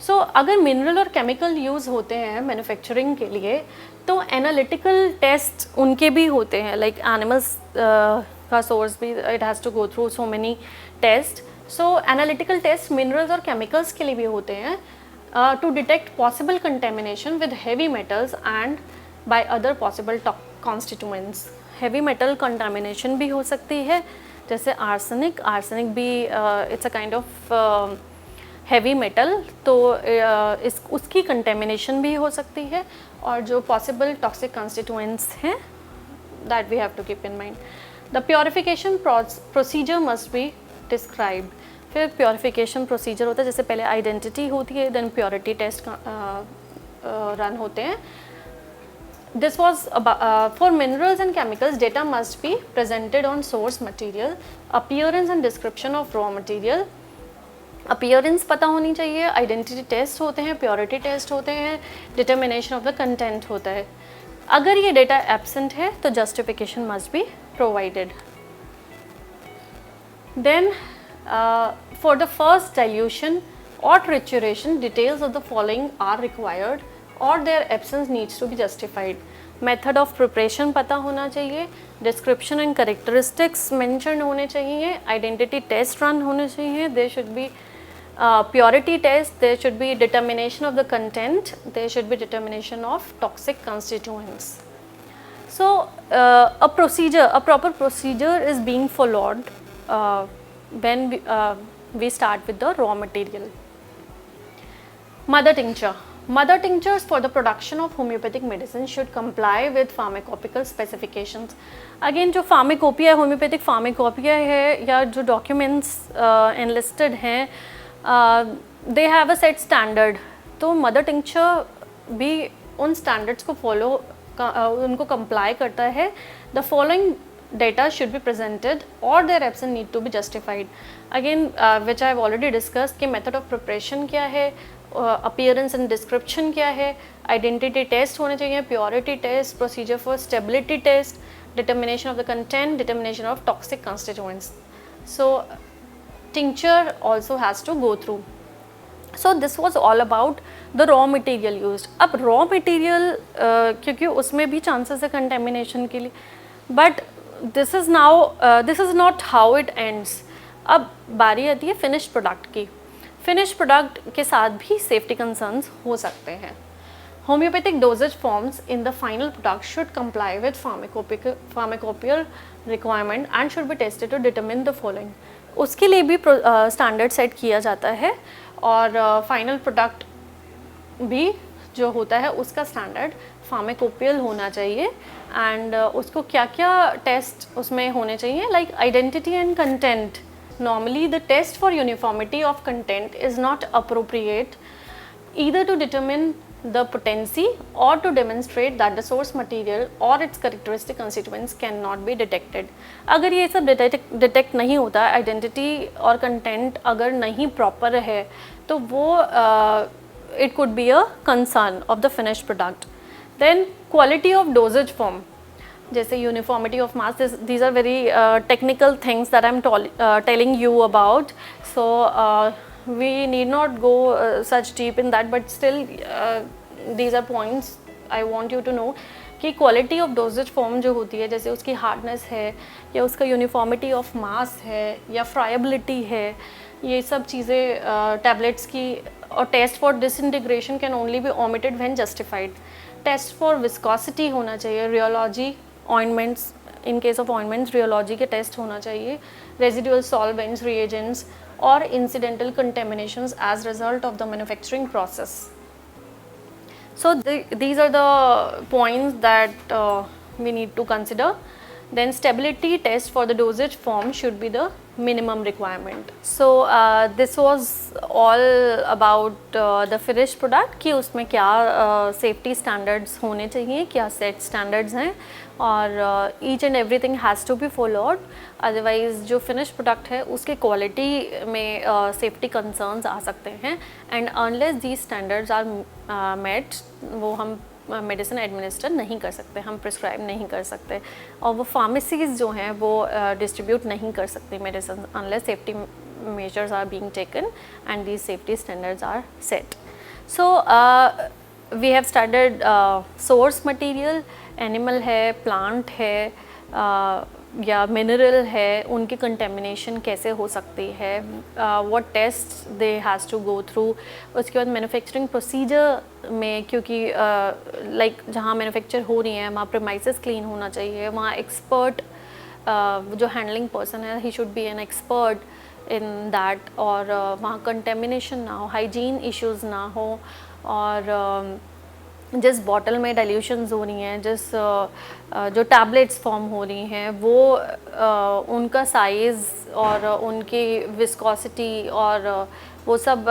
So अगर mineral और chemical use होते हैं manufacturing के लिए, तो analytical test उनके भी होते हैं, like animals का source भी it has to go through so many tests. So analytical test minerals और chemicals के लिए भी होते हैं. to detect possible contamination with heavy metals and by other possible constituents. Heavy metal contamination भी हो सकती है, जैसे आर्सेनिक भी it's a kind of heavy metal, तो उसकी कंटेमिनेशन भी हो सकती है, और जो पॉसिबल टॉक्सिक कंस्टिट्यूएंट्स हैं that we have to keep in mind. The purification procedure must be described. फिर प्योरिफिकेशन प्रोसीजर होता है, जैसे पहले आइडेंटिटी होती है, देन प्योरिटी टेस्ट रन होते हैं. This was for minerals and chemicals, data must be presented on source material, appearance and description of raw material. Appearance पता होनी चाहिए, identity test होते हैं, purity test होते हैं, determination of the content होता है. अगर ये data absent है तो justification must be provided. Then for the first dilution or trituration, details of the following are required or their absence needs to be justified. Method of preparation पता होना चाहिए, description and characteristics mentioned होने चाहिए, identity test run होने चाहिए, there should be purity test, there should be determination of the content, there should be determination of toxic constituents. So a proper procedure is being followed when we start with the raw material. Mother tincture. Mother tinctures for the production of homeopathic medicine should comply with pharmacopoeial specifications. Again, जो pharmacopoeia है, homeopathic pharmacopoeia है, या जो documents enlisted हैं, they have a set standard. तो mother tincture भी उन standards को follow उनको comply करता है. The following data should be presented or their absence need to be justified. Again, which I have already discussed कि method of preparation क्या है, अपीयरेंस एंड डिस्क्रिप्शन क्या है, आइडेंटिटी टेस्ट होने चाहिए, purity test, procedure for stability test, determination of the content, determination of toxic constituents. So tincture also has to go through. So this was all about the raw material use. अब raw material क्योंकि उसमें भी chances है contamination के लिए, but this is not how it ends. अब बारी आती है फिनिश प्रोडक्ट की. फिनिश प्रोडक्ट के साथ भी सेफ्टी कंसर्न्स हो सकते हैं. Homeopathic doses forms in the final product should comply with pharmacopoeial requirement and should be tested to determine the following. उसके लिए भी स्टैंडर्ड सेट किया जाता है, और फाइनल प्रोडक्ट भी जो होता है उसका स्टैंडर्ड फार्माकोपियल होना चाहिए. एंड उसको क्या क्या टेस्ट उसमें होने चाहिए, like identity and content. Normally, the test for uniformity of content is not appropriate either to determine the potency or to demonstrate that the source material or its characteristic constituents cannot be detected. अगर ये सब detect नहीं होता, identity और content अगर नहीं proper है, तो वो it could be a concern of the finished product. Then quality of dosage form. जैसे uniformity of mass, these are very technical things that I'm telling you about, so we need not go such deep in that, but still these are points I want you to know कि quality of doses form जो होती है, जैसे उसकी hardness है, या उसका uniformity of mass है, या फ्राइबिलिटी है, ये सब चीज़ें टैबलेट्स की. और test for disintegration can only be omitted when justified. Test for viscosity होना चाहिए, rheology ointments, in case of ointments rheology के टेस्ट होना चाहिए, रेजिडुअल सॉल्वेंट्स, रिएजेंट्स, और incidental contaminations as result of the manufacturing process. So these are the points that we need to consider. Then stability test for the dosage form should be the minimum requirement. So this was all about the finished product कि उसमें क्या safety standards होने चाहिए, क्या set standards हैं, और each and everything has to be followed. Otherwise जो finished product है उसके quality में safety concerns आ सकते हैं, and unless these standards are met, वो हम मेडिसिन एडमिनिस्टर नहीं कर सकते, हम प्रिस्क्राइब नहीं कर सकते, और वो फार्मेसीज़ जो हैं वो डिस्ट्रीब्यूट नहीं कर सकती medicine unless safety measures are being taken and these safety standards are set. So we have started source material, animal है, प्लांट है, या मिनरल है उनकी कंटेमिनेशन कैसे हो सकती है, what test they has to go through. उसके बाद मैन्युफैक्चरिंग प्रोसीजर में, क्योंकि लाइक जहाँ मैन्युफैक्चर हो रही है वहाँ प्रेमाइसेस क्लीन होना चाहिए, वहाँ एक्सपर्ट जो हैंडलिंग पर्सन है ही should B an expert in that, और वहाँ कंटेमिनेशन ना हो, हाइजीन इश्यूज़ ना हो, और जिस बॉटल में डाइल्यूशंस हो रही हैं, जिस जो टैबलेट्स फॉर्म हो रही हैं वो उनका साइज़ और उनकी विस्कोसिटी और वो सब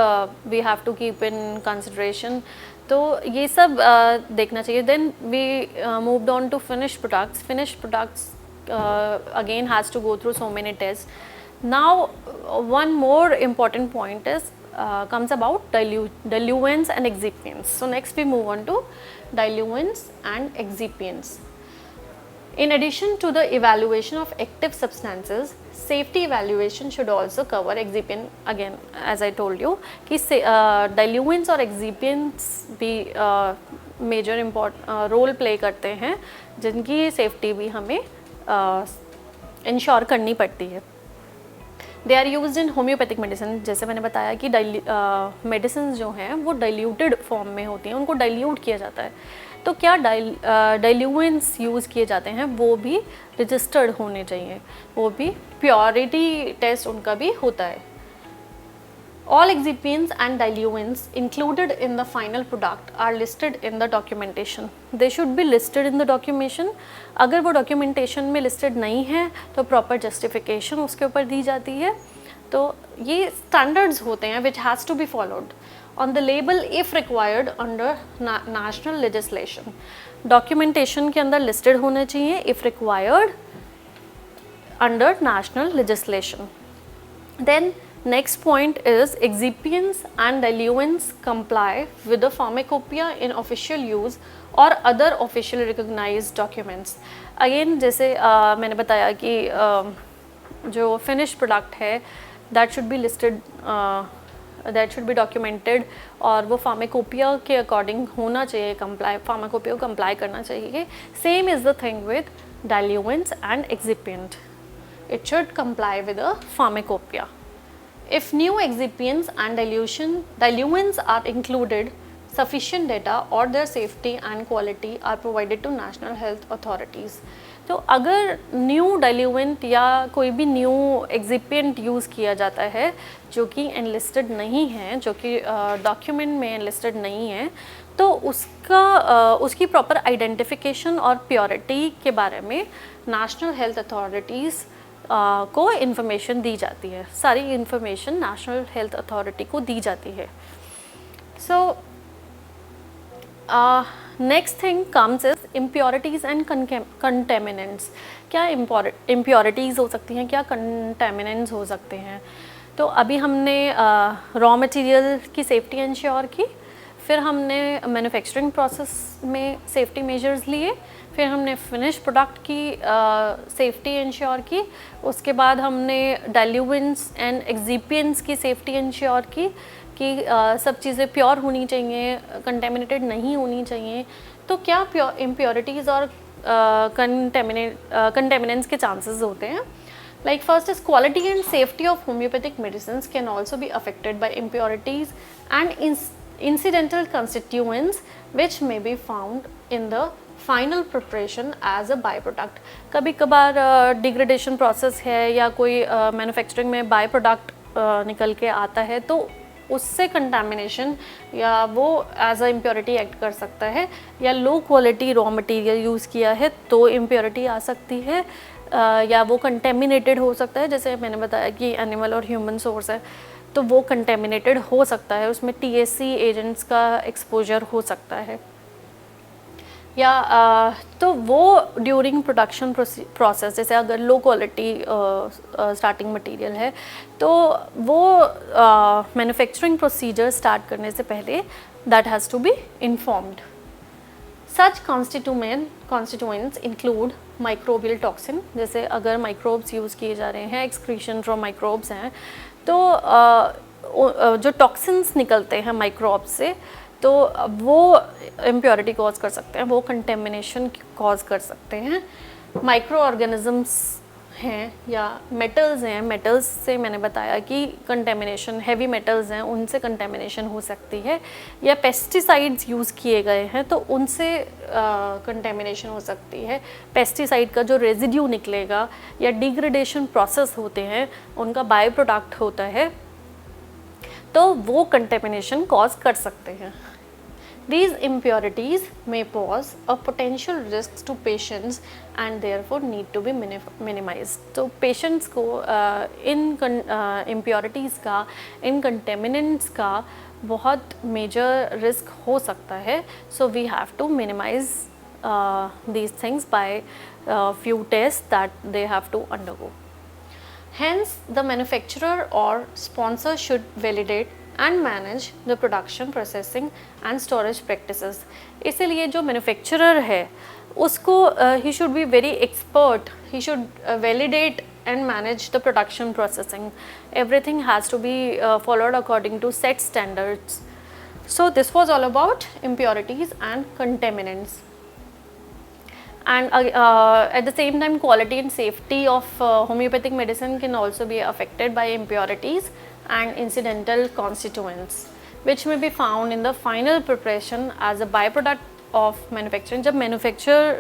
we have to keep in consideration. तो ये सब देखना चाहिए। Then we moved on to finish products again has to go through so many tests. Now one more important point is comes about diluents and excipients. So next we move on to diluents and excipients. In addition to the evaluation of active substances, safety evaluation should also cover excipient. Again, as I told you कि diluents और excipients भी major role play करते हैं, जिनकी safety भी हमें ensure करनी पड़ती है। They are used in homeopathic medicine. जैसे मैंने बताया कि मेडिसिन जो हैं वो डाइल्यूटेड फॉर्म में होती हैं, उनको डाइल्यूट किया जाता है। तो क्या डाइल्यूएंट्स यूज़ किए जाते हैं वो भी रजिस्टर्ड होने चाहिए, वो भी प्योरिटी टेस्ट उनका भी होता है। All excipients and diluents included in the final product are listed in the documentation. They should be listed in the documentation. अगर वो documentation में listed नहीं है तो proper justification उसके ऊपर दी जाती है। तो ये standards होते हैं which has to be followed on the label if required under national legislation. Documentation के अंदर listed होने चाहिए if required under national legislation. Then next point is excipients and diluents comply with the pharmacopoeia in official use or other officially recognized documents. Again जैसे मैंने बताया कि जो finished product है that should be listed, that should be documented, और वो pharmacopoeia के according होना चाहिए, pharmacopoeia को comply करना चाहिए। Same is the thing with diluents and excipient. It should comply with the pharmacopoeia. If new excipients and diluents are included, sufficient data or their safety and quality are provided to national health authorities. तो अगर new diluent या कोई भी new excipient use किया जाता है जो कि enlisted नहीं है, जो कि डॉक्यूमेंट में enlisted नहीं है, तो उसकी प्रॉपर आइडेंटिफिकेशन और प्योरिटी के बारे में नेशनल हेल्थ अथॉरिटीज़ को इन्फॉर्मेशन दी जाती है। सारी इन्फॉर्मेशन नेशनल हेल्थ अथॉरिटी को दी जाती है। So next thing comes is impurities and contaminants. क्या इम्प्योरिटीज़ हो सकती हैं, क्या कंटेमिनेंट्स हो सकते हैं। तो अभी हमने रॉ मटेरियल की सेफ्टी इंश्योर की, फिर हमने मैन्युफैक्चरिंग प्रोसेस में सेफ्टी मेजर्स लिए, फिर हमने फिनिश प्रोडक्ट की सेफ्टी इंश्योर की, उसके बाद हमने डाइल्यूएंट्स एंड एक्सिपिएंट्स की सेफ्टी इंश्योर की कि सब चीज़ें प्योर होनी चाहिए, कंटेमिनेटेड नहीं होनी चाहिए। तो क्या इम्प्योरिटीज़ और कंटेमिनेंट्स के चांसेस होते हैं। Like first is quality and safety of homeopathic medicines can also be affected by impurities and incidental constituents which may be found in the final preparation as a byproduct. कभी कभार degradation process है या कोई manufacturing में by product निकल के आता है तो उससे कंटामिनेशन या वो एज अ इम्प्योरिटी एक्ट कर सकता है, या low quality raw material use किया है तो इम्प्योरिटी आ सकती है, या वो कंटेमिनेटेड हो सकता है। जैसे मैंने बताया कि एनिमल और ह्यूमन सोर्स है तो वो कंटेमिनेटेड हो सकता है, उसमें THC एजेंट्स का एक्सपोजर हो सकता है, या तो वो ड्यूरिंग प्रोडक्शन प्रोसेस, जैसे अगर लो क्वालिटी स्टार्टिंग मटेरियल है तो वो मैन्युफैक्चरिंग प्रोसीजर स्टार्ट करने से पहले that has to be informed. Such constituents include microbial toxin, जैसे अगर माइक्रोब्स यूज़ किए जा रहे हैं, एक्सक्रीशन फ्रॉम माइक्रोब्स हैं, तो जो टॉक्सिन्स निकलते हैं माइक्रोब्स से तो वो इम्प्योरिटी कॉज कर सकते हैं, वो कंटेमिनेशन कॉज कर सकते हैं। माइक्रो ऑर्गेनिजम्स हैं या मेटल्स हैं, मेटल्स से मैंने बताया कि कंटेमिनेशन, हैवी मेटल्स हैं उनसे कंटेमिनेशन हो सकती है, या पेस्टिसाइड्स यूज़ किए गए हैं तो उनसे कंटेमिनेशन हो सकती है। पेस्टिसाइड का जो रेजिड्यू निकलेगा या डिग्रेडेशन प्रोसेस होते हैं उनका बाय प्रोडक्ट होता है, तो वो कंटेमिनेशन कॉज कर सकते हैं। These impurities may pose a potential risks to patients and therefore need to be minimized. तो patients को इन impurities का, इन contaminants का बहुत major risk हो सकता है, so we have to minimize these things by few tests that they have to undergo. Hence, the manufacturer or sponsor should validate and manage the production, processing and storage practices. इसीलिए जो manufacturer है उसको he should be very expert, he should validate and manage the production, processing. Everything has to be followed according to set standards. So this was all about impurities and contaminants. And at the same time, quality and safety of homeopathic medicine can also be affected by impurities and incidental constituents, which may be found in the final preparation as a byproduct of manufacturing. जब manufacture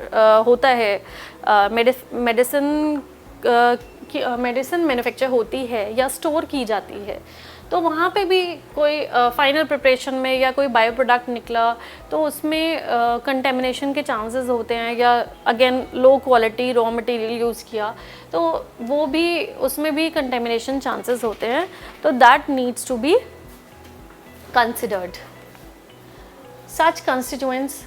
होता है medicine manufacture होती है या store की जाती है, तो वहाँ पे भी कोई फाइनल प्रिपरेशन में या कोई बायो प्रोडक्ट निकला तो उसमें कंटेमिनेशन के चांसेस होते हैं, या again low quality raw material use किया तो वो भी, उसमें भी कंटेमिनेशन चांसेस होते हैं, तो that needs to be considered. Such constituents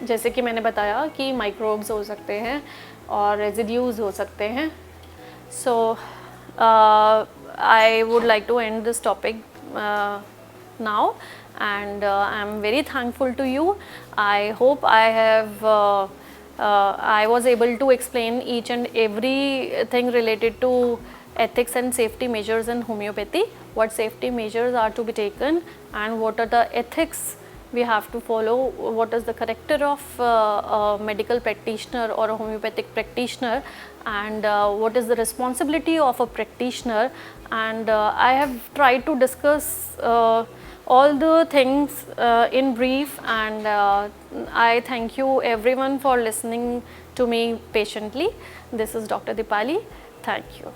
जैसे कि मैंने बताया कि माइक्रोब्स हो सकते हैं और रेजिड्यूज़ हो सकते हैं। सो I would like to end this topic now, and I am very thankful to you. I hope I was able to explain each and everything related to ethics and safety measures in homeopathy, what safety measures are to be taken and what are the ethics we have to follow, what is the character of a medical practitioner or a homeopathic practitioner, and what is the responsibility of a practitioner. And I have tried to discuss all the things in brief, and I thank you everyone for listening to me patiently. This is Dr. Dipali. Thank you.